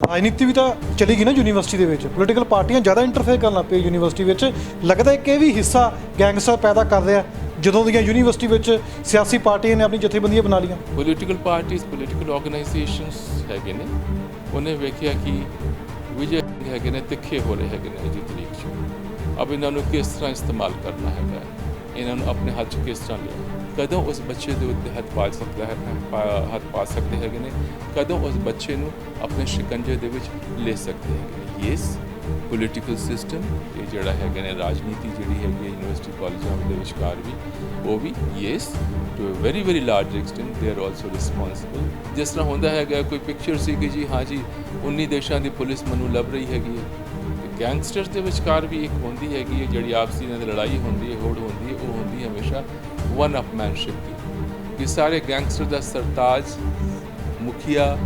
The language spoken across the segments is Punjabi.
ਰਾਜਨੀਤੀ ਵੀ ਤਾਂ ਚਲੀ ਗਈ ਨਾ ਯੂਨੀਵਰਸਿਟੀ ਦੇ ਵਿੱਚ। ਪੋਲੀਟੀਕਲ ਪਾਰਟੀਆਂ ਜ਼ਿਆਦਾ ਇੰਟਰਫੇਅਰ ਕਰਨ ਲੱਗ ਪਈ ਯੂਨੀਵਰਸਿਟੀ ਵਿੱਚ। ਲੱਗਦਾ ਹੈ ਕਿ ਇਹ ਵੀ ਹਿੱਸਾ ਗੈਂਗਸਟਰ ਪੈਦਾ ਕਰ ਰਿਹਾ ਜਦੋਂ ਦੀਆਂ ਯੂਨੀਵਰਸਿਟੀ ਵਿੱਚ ਸਿਆਸੀ ਪਾਰਟੀਆਂ ਨੇ ਆਪਣੀ ਜਥੇਬੰਦੀਆਂ ਬਣਾ ਲਈਆਂ। ਪੋਲੀਟੀਕਲ ਪਾਰਟੀਆਂ ਪੋਲੀਟੀਕਲ ਆਰਗੇਨਾਈਜੇਸ਼ਨਸ ਹੈਗੇ ਨੇ, ਉਹਨੇ ਵੇਖਿਆ ਕਿ ਵਿਜੇ ਹੈਗੇ ਨੇ ਤਿੱਖੇ ਹੋ ਰਹੇ ਹੈਗੇ ਨੇ ਜੀ ਤਰੀਕ 'ਚ। ਅਬ ਇਹਨਾਂ ਨੂੰ ਕਿਸ ਤਰ੍ਹਾਂ ਇਸਤੇਮਾਲ ਕਰਨਾ ਹੈਗਾ, ਇਹਨਾਂ ਨੂੰ ਆਪਣੇ ਹੱਥ 'ਚ ਕਿਸ ਤਰ੍ਹਾਂ ਲਿਆ, ਕਦੋਂ ਉਸ ਬੱਚੇ ਦੇ ਉੱਤੇ ਹੱਥ ਪਾ ਸਕਦੇ ਹੈਗੇ ਨੇ, ਕਦੋਂ ਉਸ ਬੱਚੇ ਨੂੰ ਆਪਣੇ ਸ਼ਿਕੰਜੇ ਦੇ ਵਿੱਚ ਲੈ ਸਕਦੇ ਹੈਗੇ ਨੇ। ਯੈਸ, ਪੋਲੀਟੀਕਲ ਸਿਸਟਮ ਇਹ ਜਿਹੜਾ ਹੈਗਾ ਨੇ, ਰਾਜਨੀਤੀ ਜਿਹੜੀ ਹੈਗੀ ਹੈ ਯੂਨੀਵਰਸਿਟੀ ਕਾਲਜਾਂ ਦੇ ਵਿਚਕਾਰ ਵੀ, ਉਹ ਵੀ yes to a very large extent they are also responsible. ਜਿਸ ਤਰ੍ਹਾਂ ਹੁੰਦਾ ਹੈਗਾ ਕੋਈ ਪਿਕਚਰ ਸੀ ਕਿ ਜੀ ਹਾਂ ਜੀ 19 ਦੇਸ਼ਾਂ ਦੀ ਪੁਲਿਸ ਮੈਨੂੰ ਲੱਭ ਰਹੀ ਹੈਗੀ ਹੈ। ਗੈਂਗਸਟਰਸ ਦੇ ਵਿਚਕਾਰ ਵੀ ਇੱਕ ਹੁੰਦੀ ਹੈਗੀ ਹੈ ਜਿਹੜੀ ਆਪਸੀ ਇਹਨਾਂ ਦੀ ਲੜਾਈ ਹੁੰਦੀ ਹੈ, ਹੋੜ ਹੁੰਦੀ ਹੈ, ਉਹ ਹੁੰਦੀ ਹਮੇਸ਼ਾ ਵਨ ਅਪਮੈਨਸ਼ਿਪ ਦੀ। ਕਿ ਸਾਰੇ ਗੈਂਗਸਟਰ ਦਾ ਸਰਤਾਜ, ਮੁਖੀਆ,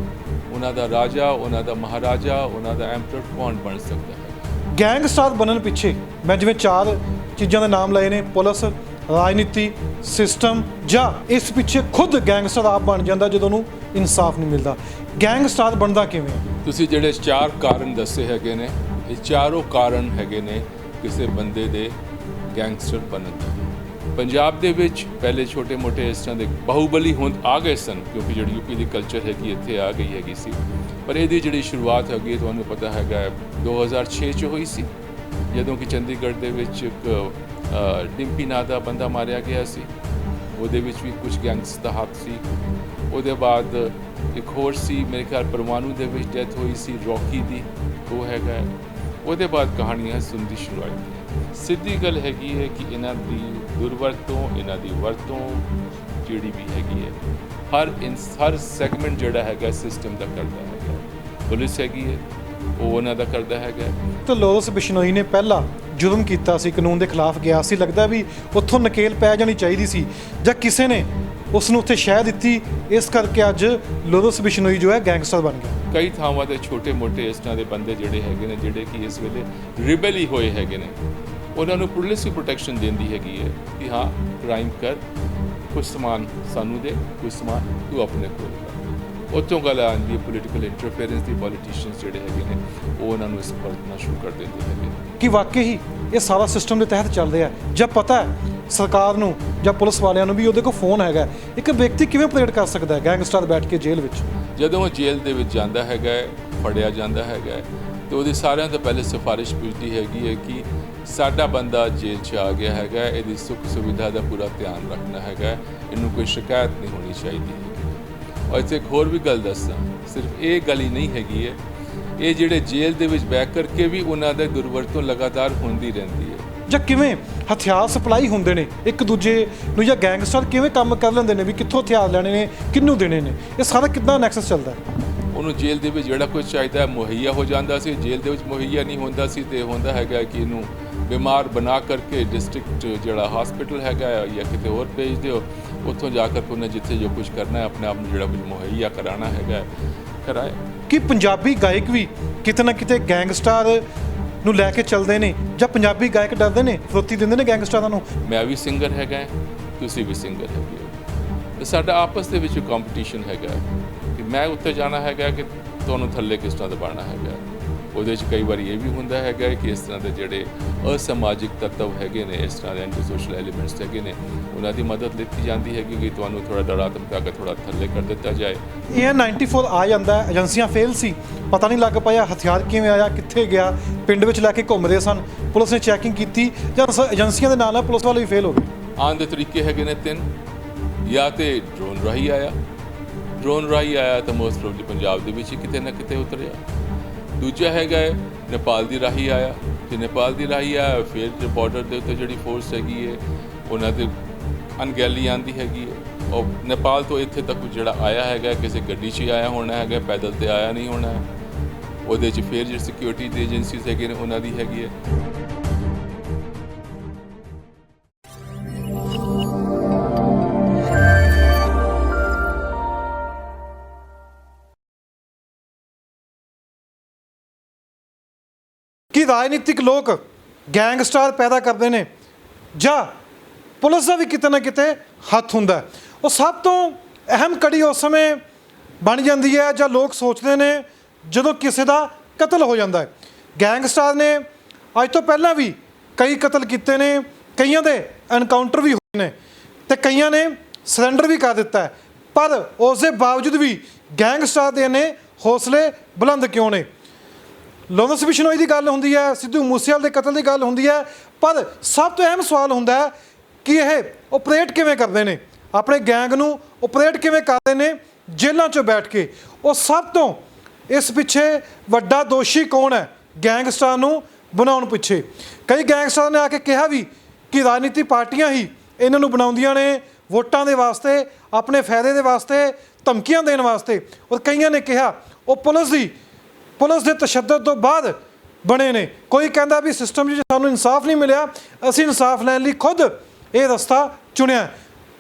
ਉਹਨਾਂ ਦਾ ਰਾਜਾ, ਉਹਨਾਂ ਦਾ ਮਹਾਰਾਜਾ, ਉਹਨਾਂ ਦਾ ਐਮਪਰਰ ਕੌਣ ਬਣ ਸਕਦਾ ਹੈ। ਗੈਂਗਸਟਰ ਬਣਨ ਪਿੱਛੇ ਮੈਂ ਜਿਵੇਂ 4 ਚੀਜ਼ਾਂ ਦੇ ਨਾਮ ਲਏ ਨੇ, ਪੁਲਿਸ, ਰਾਜਨੀਤੀ, ਸਿਸਟਮ, ਜਾਂ ਇਸ ਪਿੱਛੇ ਖੁਦ ਗੈਂਗਸਟਰ ਆਪ ਬਣ ਜਾਂਦਾ ਜਦੋਂ ਉਹਨੂੰ ਇਨਸਾਫ ਨਹੀਂ ਮਿਲਦਾ। ਗੈਂਗਸਟਰ ਬਣਦਾ ਕਿਵੇਂ? ਤੁਸੀਂ ਜਿਹੜੇ 4 ਕਾਰਨ ਦੱਸੇ ਹੈਗੇ ਨੇ, ਇਹ ਚਾਰੋਂ ਕਾਰਨ ਹੈਗੇ ਨੇ ਕਿਸੇ ਬੰਦੇ ਦੇ ਗੈਂਗਸਟਰ ਬਣਨ ਦੇ। ਪੰਜਾਬ ਦੇ ਵਿੱਚ ਪਹਿਲੇ ਛੋਟੇ-ਮੋਟੇ ਇਸ ਤਰ੍ਹਾਂ ਦੇ ਬਾਹੂਬਲੀ ਆ ਗਏ ਸਨ, ਕਿਉਂਕਿ ਜਿਹੜੀ ਯੂਪੀ ਦੀ ਕਲਚਰ ਹੈਗੀ ਇੱਥੇ ਆ ਗਈ ਹੈਗੀ ਸੀ। ਪਰ ਇਹਦੀ ਜਿਹੜੀ ਸ਼ੁਰੂਆਤ ਹੈਗੀ ਤੁਹਾਨੂੰ ਪਤਾ ਹੈਗਾ 2006 'ਚ ਹੋਈ ਸੀ, ਜਦੋਂ ਕਿ ਚੰਡੀਗੜ੍ਹ ਦੇ ਵਿੱਚ ਇੱਕ ਡਿੰਪੀ ਨਾਂ ਦਾ ਬੰਦਾ ਮਾਰਿਆ ਗਿਆ ਸੀ। ਉਹਦੇ ਵਿੱਚ ਵੀ ਕੁਝ ਗੈਂਗਸ ਦਾ ਹੱਥ ਸੀ। ਉਹਦੇ ਬਾਅਦ ਇੱਕ ਹੋਰ ਸੀ, ਮੇਰੇ ਖਿਆਲ ਪਰਮਾਣੂ ਦੇ ਵਿੱਚ ਡੈਥ ਹੋਈ ਸੀ ਰੌਕੀ ਦੀ, ਉਹ ਹੈਗਾ। ਉਹਦੇ ਬਾਅਦ ਕਹਾਣੀਆਂ ਸੁਣਦੀ ਸ਼ੁਰੂ ਹੋਈ। ਸਿੱਧੀ ਗੱਲ ਹੈਗੀ ਹੈ ਕਿ ਇਹਨਾਂ ਦੀ ਦੁਰਵਰਤੋਂ, ਇਹਨਾਂ ਦੀ ਵਰਤੋਂ ਜਿਹੜੀ ਵੀ ਹੈਗੀ ਹੈ, ਹਰ ਸੈਗਮੈਂਟ ਜਿਹੜਾ ਹੈਗਾ ਸਿਸਟਮ ਦਾ ਕਰਦਾ ਹੈਗਾ। ਪੁਲਿਸ ਹੈਗੀ ਹੈ, ਉਹ ਉਹਨਾਂ ਦਾ ਕਰਦਾ ਹੈਗਾ। ਤਾਂ ਲੋਰੈਂਸ ਬਿਸ਼ਨੋਈ ਨੇ ਪਹਿਲਾ ਜੁਰਮ ਕੀਤਾ ਸੀ, ਕਾਨੂੰਨ ਦੇ ਖਿਲਾਫ ਗਿਆ ਸੀ। ਲੱਗਦਾ ਵੀ ਉੱਥੋਂ ਨਕੇਲ ਪੈ ਜਾਣੀ ਚਾਹੀਦੀ ਸੀ, ਜਾਂ ਕਿਸੇ ਨੇ ਉਸ ਨੂੰ ਉੱਥੇ ਸ਼ਹਿ ਦਿੱਤੀ, ਇਸ ਕਰਕੇ ਅੱਜ ਲੋਰੈਂਸ ਬਿਸ਼ਨੋਈ ਜੋ ਹੈ ਗੈਂਗਸਟਰ ਬਣ ਗਿਆ। ਕਈ ਥਾਵਾਂ ਤੇ ਛੋਟੇ-ਮੋਟੇ ਇਸ ਤਰ੍ਹਾਂ ਦੇ ਬੰਦੇ ਜਿਹੜੇ ਹੈਗੇ ਨੇ, ਜਿਹੜੇ ਕਿ ਇਸ ਵੇਲੇ ਰਿਬਲ ਹੀ ਹੋਏ ਹੈਗੇ ਨੇ, ਉਹਨਾਂ ਨੂੰ ਪੁਲਿਸ ਹੀ ਪ੍ਰੋਟੈਕਸ਼ਨ ਦਿੰਦੀ ਹੈਗੀ ਹੈ ਕਿ ਹਾਂ ਕ੍ਰਾਈਮ ਕਰ, ਕੁਝ ਸਮਾਨ ਸਾਨੂੰ ਦੇ, ਕੁਝ ਸਮਾਨ ਤੂੰ ਆਪਣੇ ਕੋਲ ਕਰ। ਉੱਥੋਂ ਗੱਲ ਆਉਂਦੀ ਹੈ ਪੋਲੀਟੀਕਲ ਇੰਟਰਫੇਰੈਂਸ ਦੀ। ਪੋਲੀਟੀਸ਼ੀਅਨਸ ਜਿਹੜੇ ਹੈਗੇ ਨੇ, ਉਹ ਉਹਨਾਂ ਨੂੰ ਇਸ ਵਰਤਣਾ ਸ਼ੁਰੂ ਕਰ ਦਿੰਦੇ ਹੈਗੇ ਕਿ ਵਾਕਈ ਹੀ ਇਹ ਸਾਰਾ ਸਿਸਟਮ ਦੇ ਤਹਿਤ ਚੱਲ ਰਿਹਾ। ਜਦ ਪਤਾ ਹੈ ਸਰਕਾਰ ਨੂੰ ਜਾਂ ਪੁਲਿਸ ਵਾਲਿਆਂ ਨੂੰ ਵੀ ਉਹਦੇ ਕੋਲ ਫੋਨ ਹੈਗਾ, ਇੱਕ ਵਿਅਕਤੀ ਕਿਵੇਂ ਆਪਰੇਟ ਕਰ ਸਕਦਾ ਹੈ ਗੈਂਗਸਟਰ ਬੈਠ ਕੇ ਜੇਲ੍ਹ ਵਿੱਚ? ਜਦੋਂ ਉਹ ਜੇਲ੍ਹ ਦੇ ਵਿੱਚ ਜਾਂਦਾ ਹੈਗਾ, ਫੜਿਆ ਜਾਂਦਾ ਹੈਗਾ, ਤੇ ਉਹਦੀ ਸਾਰਿਆਂ ਤੋਂ ਪਹਿਲੇ ਸਿਫਾਰਿਸ਼ ਪੁੱਛਦੀ ਹੈਗੀ ਹੈ ਕਿ ਸਾਡਾ ਬੰਦਾ ਜੇਲ੍ਹ 'ਚ ਆ ਗਿਆ ਹੈਗਾ, ਇਹਦੀ ਸੁੱਖ ਸੁਵਿਧਾ ਦਾ ਪੂਰਾ ਧਿਆਨ ਰੱਖਣਾ ਹੈਗਾ, ਇਹਨੂੰ ਕੋਈ ਸ਼ਿਕਾਇਤ ਨਹੀਂ ਹੋਣੀ ਚਾਹੀਦੀ ਹੈ। ਔਰ ਇੱਥੇ ਇੱਕ ਹੋਰ ਵੀ ਗੱਲ ਦੱਸਾਂ, ਸਿਰਫ ਇਹ ਗੱਲ ਹੀ ਨਹੀਂ ਹੈਗੀ ਹੈ, ਇਹ ਜਿਹੜੇ ਜੇਲ੍ਹ ਦੇ ਵਿੱਚ ਬੈਠ ਕਰਕੇ ਵੀ ਉਹਨਾਂ ਦਾ ਦੁਰਵਰਤੋਂ ਲਗਾਤਾਰ ਹੁੰਦੀ ਰਹਿੰਦੀ ਹੈ। ਜਾਂ ਕਿਵੇਂ ਹਥਿਆਰ ਸਪਲਾਈ ਹੁੰਦੇ ਨੇ ਇੱਕ ਦੂਜੇ ਨੂੰ, ਜਾਂ ਗੈਂਗਸਟਰ ਕਿਵੇਂ ਕੰਮ ਕਰ ਲੈਂਦੇ ਨੇ ਵੀ ਕਿੱਥੋਂ ਹਥਿਆਰ ਲੈਣੇ ਨੇ, ਕਿਹਨੂੰ ਦੇਣੇ ਨੇ, ਇਹ ਸਾਰਾ ਕਿੱਦਾਂ ਨੈਕਸਸ ਚੱਲਦਾ ਹੈ? ਉਹਨੂੰ ਜੇਲ੍ਹ ਦੇ ਵਿੱਚ ਜਿਹੜਾ ਕੁਝ ਚਾਹੀਦਾ ਮੁਹੱਈਆ ਹੋ ਜਾਂਦਾ ਸੀ, ਜੇਲ੍ਹ ਦੇ ਵਿੱਚ ਮੁਹੱਈਆ ਨਹੀਂ ਹੁੰਦਾ ਸੀ, ਤੇ ਹੁੰਦਾ ਹੈਗਾ ਕਿ ਇਹਨੂੰ ਬਿਮਾਰ ਬਣਾ ਕਰਕੇ ਡਿਸਟ੍ਰਿਕਟ ਜਿਹੜਾ ਹਸਪੀਟਲ ਹੈਗਾ ਜਾਂ ਕਿਤੇ ਹੋਰ ਭੇਜ ਦਿਓ, ਉੱਥੋਂ ਜਾ ਕਰਕੇ ਉਹਨੇ ਜਿੱਥੇ ਜੋ ਕੁਝ ਕਰਨਾ ਹੈ ਆਪਣੇ ਆਪ ਨੂੰ ਜਿਹੜਾ ਕੁਝ ਮੁਹੱਈਆ ਕਰਾਉਣਾ ਹੈਗਾ ਕਰਾਏ। ਕਿ ਪੰਜਾਬੀ ਗਾਇਕ ਵੀ ਕਿਤੇ ਨਾ ਕਿਤੇ ਗੈਂਗਸਟਰ ਨੂੰ ਲੈ ਕੇ ਚੱਲਦੇ ਨੇ, ਜਾਂ ਪੰਜਾਬੀ ਗਾਇਕ ਡਰਦੇ ਨੇ, ਫਰੋਤੀ ਦਿੰਦੇ ਨੇ ਗੈਂਗਸਟਰਾਂ ਨੂੰ? ਮੈਂ ਵੀ ਸਿੰਗਰ ਹੈਗਾ, ਤੁਸੀਂ ਵੀ ਸਿੰਗਰ ਹੈਗੇ ਹੋ, ਤੇ ਸਾਡਾ ਆਪਸ ਦੇ ਵਿੱਚ ਕੰਪੀਟੀਸ਼ਨ ਹੈਗਾ ਕਿ ਮੈਂ ਉੱਤੇ ਜਾਣਾ ਹੈਗਾ ਕਿ ਤੁਹਾਨੂੰ ਥੱਲੇ ਕਿਸ ਤਰ੍ਹਾਂ ਦਬਾਉਣਾ ਹੈਗਾ। ਉਹਦੇ 'ਚ ਕਈ ਵਾਰੀ ਇਹ ਵੀ ਹੁੰਦਾ ਹੈਗਾ ਕਿ ਇਸ ਤਰ੍ਹਾਂ ਦੇ ਜਿਹੜੇ ਅਸਮਾਜਿਕ ਤੱਤਵ ਹੈਗੇ ਨੇ, ਇਸ ਤਰ੍ਹਾਂ ਦੇ ਐਂਟੀ ਸੋਸ਼ਲ ਐਲੀਮੈਂਟਸ ਹੈਗੇ ਨੇ, ਉਹਨਾਂ ਦੀ ਮਦਦ ਲਿੱਤੀ ਜਾਂਦੀ ਹੈਗੀ ਕਿ ਤੁਹਾਨੂੰ ਥੋੜ੍ਹਾ ਦੜਾ ਧਮਕਾ ਕੇ ਥੋੜ੍ਹਾ ਥੱਲੇ ਕਰ ਦਿੱਤਾ ਜਾਏ। ਇਹ 94 ਆ ਜਾਂਦਾ, ਏਜੰਸੀਆਂ ਫੇਲ ਸੀ, ਪਤਾ ਨਹੀਂ ਲੱਗ ਪਾਇਆ ਹਥਿਆਰ ਕਿਵੇਂ ਆਇਆ, ਕਿੱਥੇ ਗਿਆ, ਪਿੰਡ ਵਿੱਚ ਲੈ ਕੇ ਘੁੰਮ ਰਹੇ ਸਨ, ਪੁਲਿਸ ਨੇ ਚੈਕਿੰਗ ਕੀਤੀ, ਜਾਂ ਏਜੰਸੀਆਂ ਦੇ ਨਾਲ ਪੁਲਿਸ ਵਾਲੇ ਵੀ ਫੇਲ ਹੋ ਗਏ। ਆਉਣ ਦੇ ਤਰੀਕੇ ਹੈਗੇ ਨੇ 3, ਜਾਂ ਤੇ ਡਰੋਨ ਰਾਹੀਂ ਆਇਆ ਤਾਂ ਮੋਸਟ ਪ੍ਰੋਬਬਲੀ ਪੰਜਾਬ ਦੇ ਵਿੱਚ ਹੀ ਕਿਤੇ ਨਾ ਕਿਤੇ ਉਤਰਿਆ। ਦੂਜਾ ਹੈਗਾ ਨੇਪਾਲ ਦੀ ਰਾਹੀਂ ਆਇਆ, ਜੇ ਨੇਪਾਲ ਦੀ ਰਾਹੀਂ ਆਇਆ ਫਿਰ ਬਾਰਡਰ ਦੇ ਉੱਤੇ ਜਿਹੜੀ ਫੋਰਸ ਹੈਗੀ ਹੈ ਉਹਨਾਂ ਦੇ ਅਣਗਹਿਲੀ ਆਉਂਦੀ ਹੈਗੀ ਹੈ। ਔਰ ਨੇਪਾਲ ਤੋਂ ਇੱਥੇ ਤੱਕ ਜਿਹੜਾ ਆਇਆ ਹੈਗਾ ਕਿਸੇ ਗੱਡੀ 'ਚ ਆਇਆ ਹੋਣਾ ਹੈਗਾ, ਪੈਦਲ ਤੇ ਆਇਆ ਨਹੀਂ ਹੋਣਾ। ਉਹਦੇ 'ਚ ਫਿਰ ਜਿਹੜੀ ਸਿਕਿਉਰਿਟੀ ਦੀ ਏਜੰਸੀਜ਼ ਹੈਗੇ ਨੇ ਉਹਨਾਂ ਦੀ ਹੈਗੀ ਹੈ। ਕਿ ਰਾਜਨੀਤਿਕ ਲੋਕ ਗੈਂਗਸਟਰ ਪੈਦਾ ਕਰਦੇ ਨੇ, ਜਾਂ ਪੁਲਿਸ ਦਾ ਵੀ ਕਿਤੇ ਨਾ ਕਿਤੇ ਹੱਥ ਹੁੰਦਾ? ਉਹ ਸਭ ਤੋਂ ਅਹਿਮ ਕੜੀ ਉਸ ਸਮੇਂ ਬਣ ਜਾਂਦੀ ਹੈ ਜਾਂ ਲੋਕ ਸੋਚਦੇ ਨੇ ਜਦੋਂ ਕਿਸੇ ਦਾ ਕਤਲ ਹੋ ਜਾਂਦਾ ਹੈ। ਗੈਂਗਸਟਰ ਨੇ ਅੱਜ ਤੋਂ ਪਹਿਲਾਂ ਵੀ ਕਈ ਕਤਲ ਕੀਤੇ ਨੇ, ਕਈਆਂ ਦੇ ਐਨਕਾਊਂਟਰ ਵੀ ਹੋਏ ਨੇ ਤੇ ਕਈਆਂ ਨੇ ਸਰੈਂਡਰ ਵੀ ਕਰ ਦਿੱਤਾ ਹੈ, ਪਰ ਉਸ ਦੇ ਬਾਵਜੂਦ ਵੀ ਗੈਂਗਸਟਰ ਦੇ ਨੇ ਹੌਸਲੇ ਬੁਲੰਦ ਕਿਉਂ ਨੇ? ਲਾਰੈਂਸ ਬਿਸ਼ਨੋਈ ਦੀ ਗੱਲ ਹੁੰਦੀ ਹੈ, ਸਿੱਧੂ ਮੂਸੇਵਾਲੇ ਦੇ ਕਤਲ ਦੀ ਗੱਲ ਹੁੰਦੀ ਹੈ, ਪਰ ਸਭ ਤੋਂ ਅਹਿਮ ਸਵਾਲ ਹੁੰਦਾ ਹੈ ਕਿ ਇਹ ਓਪਰੇਟ ਕਿਵੇਂ ਕਰਦੇ ਨੇ, ਆਪਣੇ ਗੈਂਗ ਨੂੰ ਓਪਰੇਟ ਕਿਵੇਂ ਕਰਦੇ ਨੇ ਜੇਲ੍ਹਾਂ 'ਚੋਂ ਬੈਠ ਕੇ। ਉਹ ਸਭ ਤੋਂ ਇਸ ਪਿੱਛੇ ਵੱਡਾ ਦੋਸ਼ੀ ਕੌਣ ਹੈ ਗੈਂਗਸਟਰ ਨੂੰ ਬਣਾਉਣ ਪਿੱਛੇ? ਕਈ ਗੈਂਗਸਟਰਾਂ ਨੇ ਆ ਕੇ ਕਿਹਾ ਵੀ ਕਿ ਰਾਜਨੀਤੀ ਪਾਰਟੀਆਂ ਹੀ ਇਹਨਾਂ ਨੂੰ ਬਣਾਉਂਦੀਆਂ ਨੇ ਵੋਟਾਂ ਦੇ ਵਾਸਤੇ, ਆਪਣੇ ਫਾਇਦੇ ਦੇ ਵਾਸਤੇ, ਧਮਕੀਆਂ ਦੇਣ ਵਾਸਤੇ। ਔਰ ਕਈਆਂ ਨੇ ਕਿਹਾ ਉਹ ਪੁਲਿਸ ਦੇ ਤਸ਼ੱਦਦ ਤੋਂ ਬਾਅਦ ਬਣੇ ਨੇ। ਕੋਈ ਕਹਿੰਦਾ ਵੀ ਸਿਸਟਮ 'ਚ ਸਾਨੂੰ ਇਨਸਾਫ ਨਹੀਂ ਮਿਲਿਆ, ਅਸੀਂ ਇਨਸਾਫ ਲੈਣ ਲਈ ਖੁਦ ਇਹ ਰਸਤਾ ਚੁਣਿਆ।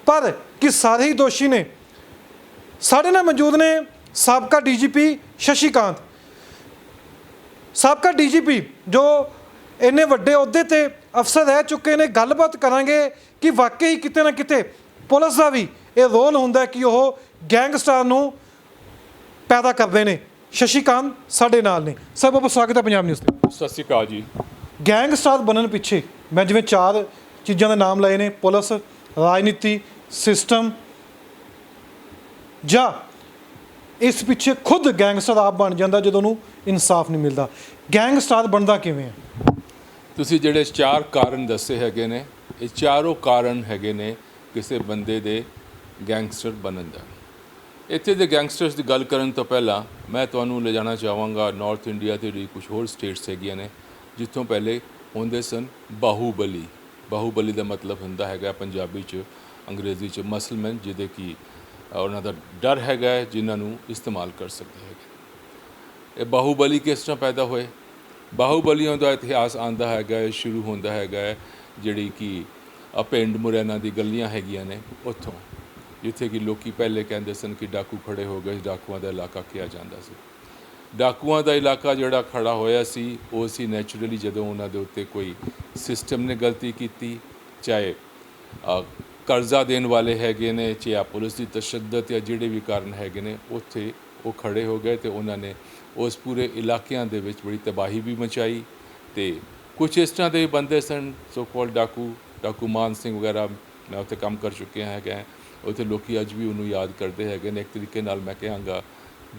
ਪਰ ਕਿ ਸਾਰੇ ਹੀ ਦੋਸ਼ੀ ਨੇ? ਸਾਡੇ ਨਾਲ ਮੌਜੂਦ ਨੇ ਸਾਬਕਾ ਡੀਜੀਪੀ ਸ਼ਸ਼ੀ ਕਾਂਤ, ਸਾਬਕਾ ਡੀਜੀਪੀ ਜੋ ਇੰਨੇ ਵੱਡੇ ਅਹੁਦੇ ਤੇ ਅਫਸਰ ਰਹਿ ਚੁੱਕੇ ਨੇ। ਗੱਲਬਾਤ ਕਰਾਂਗੇ ਕਿ ਵਾਕਈ ਕਿਤੇ ਨਾ ਕਿਤੇ ਪੁਲਿਸ ਦਾ ਵੀ ਇਹ ਰੋਲ ਹੁੰਦਾ ਕਿ ਉਹ ਗੈਂਗਸਟਰ ਨੂੰ ਪੈਦਾ ਕਰਦੇ ਨੇ। ਸ਼ਸ਼ੀ ਕਾਂਤ ਸਾਡੇ ਨਾਲ ਨੇ। ਸਰ ਬਹੁਤ ਸਵਾਗਤ ਹੈ ਪੰਜਾਬ ਨਿਊਜ਼ ਤੇ। ਸਤਿ ਸ਼੍ਰੀ ਅਕਾਲ ਜੀ। ਗੈਂਗਸਟਰ ਬਣਨ ਪਿੱਛੇ ਮੈਂ ਜਿਵੇਂ 4 ਚੀਜ਼ਾਂ ਦੇ ਨਾਮ ਲਏ ਨੇ, ਪੁਲਿਸ, ਰਾਜਨੀਤੀ, ਸਿਸਟਮ, ਜਾਂ ਇਸ ਪਿੱਛੇ ਖੁਦ ਗੈਂਗਸਟਰ ਆਪ ਬਣ ਜਾਂਦਾ ਜਦੋਂ ਉਹਨੂੰ ਇਨਸਾਫ ਨਹੀਂ ਮਿਲਦਾ। ਗੈਂਗਸਟਰ ਬਣਦਾ ਕਿਵੇਂ ਹੈ? ਤੁਸੀਂ ਜਿਹੜੇ 4 ਕਾਰਨ ਦੱਸੇ ਹੈਗੇ ਨੇ, ਇਹ ਚਾਰੋਂ ਕਾਰਨ ਹੈਗੇ ਨੇ ਕਿਸੇ ਬੰਦੇ ਦੇ ਗੈਂਗਸਟਰ ਬਣਨ ਦਾ। ਇੱਥੇ ਦੇ ਗੈਂਗਸਟਰਸ ਦੀ ਗੱਲ ਕਰਨ ਤੋਂ ਪਹਿਲਾਂ ਮੈਂ ਤੁਹਾਨੂੰ ਲਿਜਾਣਾ ਚਾਹਾਂਗਾ ਨਾਰਥ ਇੰਡੀਆ ਦੇ ਜਿਹੜੀ ਕੁਝ ਹੋਰ ਸਟੇਟਸ ਹੈਗੀਆਂ ਨੇ ਜਿੱਥੋਂ ਪਹਿਲੇ ਹੁੰਦੇ ਸਨ ਬਾਹੂਬਲੀ। ਬਾਹੂਬਲੀ ਦਾ ਮਤਲਬ ਹੁੰਦਾ ਹੈਗਾ ਪੰਜਾਬੀ 'ਚ, ਅੰਗਰੇਜ਼ੀ 'ਚ ਮਸਲਮੈਨ, ਜਿਹਦੇ ਕਿ ਉਹਨਾਂ ਦਾ ਡਰ ਹੈਗਾ ਹੈ, ਜਿਨ੍ਹਾਂ ਨੂੰ ਇਸਤੇਮਾਲ ਕਰ ਸਕਦੇ ਹੈਗੇ। ਇਹ ਬਾਹੂਬਲੀ ਕਿਸ ਤਰ੍ਹਾਂ ਪੈਦਾ ਹੋਏ? ਬਾਹੂਬਲੀਆਂ ਦਾ ਇਤਿਹਾਸ ਆਉਂਦਾ ਹੈਗਾ, ਸ਼ੁਰੂ ਹੁੰਦਾ ਹੈਗਾ ਜਿਹੜੀ ਕਿ ਪਿੰਡ ਮੁਰੈਨਾ ਦੀ ਗਲੀਆਂ ਹੈਗੀਆਂ ਨੇ ਉੱਥੋਂ, ਜਿੱਥੇ ਕਿ ਲੋਕੀ ਪਹਿਲੇ ਕਹਿੰਦੇ ਸਨ ਕਿ ਡਾਕੂ ਖੜੇ ਹੋ ਗਏ, ਡਾਕੂਆਂ ਦਾ ਇਲਾਕਾ ਕਿਹਾ ਜਾਂਦਾ ਸੀ। ਡਾਕੂਆਂ ਦਾ ਇਲਾਕਾ ਜਿਹੜਾ ਖੜਾ ਹੋਇਆ ਸੀ ਉਹ ਸੀ ਨੈਚੁਰਲੀ ਜਦੋਂ ਉਹਨਾਂ ਦੇ ਉੱਤੇ ਕੋਈ ਸਿਸਟਮ ਨੇ ਗਲਤੀ ਕੀਤੀ, ਚਾਹੇ ਕਰਜ਼ਾ ਦੇਣ ਵਾਲੇ ਹੈਗੇ ਨੇ, ਚਾਹੇ ਪੁਲਿਸ ਦੀ ਤਸ਼ੱਦਦ ਜਾਂ ਜਿਹੜੇ ਵੀ ਕਾਰਨ ਹੈਗੇ ਨੇ, ਉੱਥੇ ਉਹ ਖੜੇ ਹੋ ਗਏ ਅਤੇ ਉਹਨਾਂ ਨੇ ਉਸ ਪੂਰੇ ਇਲਾਕਿਆਂ ਦੇ ਵਿੱਚ ਬੜੀ ਤਬਾਹੀ ਵੀ ਮਚਾਈ। ਅਤੇ ਕੁਛ ਇਸ ਤਰ੍ਹਾਂ ਦੇ ਬੰਦੇ ਸਨ ਸੋ ਕਾਲ ਡਾਕੂ ਮਾਨ ਸਿੰਘ ਵਗੈਰਾ, ਮੈਂ ਉੱਥੇ ਕੰਮ ਕਰ ਚੁੱਕਿਆ ਹੈਗਾ। ਉੱਥੇ ਲੋਕ ਅੱਜ ਵੀ ਉਹਨੂੰ ਯਾਦ ਕਰਦੇ ਹੈਗੇ ਨੇ। ਇੱਕ ਤਰੀਕੇ ਨਾਲ ਮੈਂ ਕਹਾਂਗਾ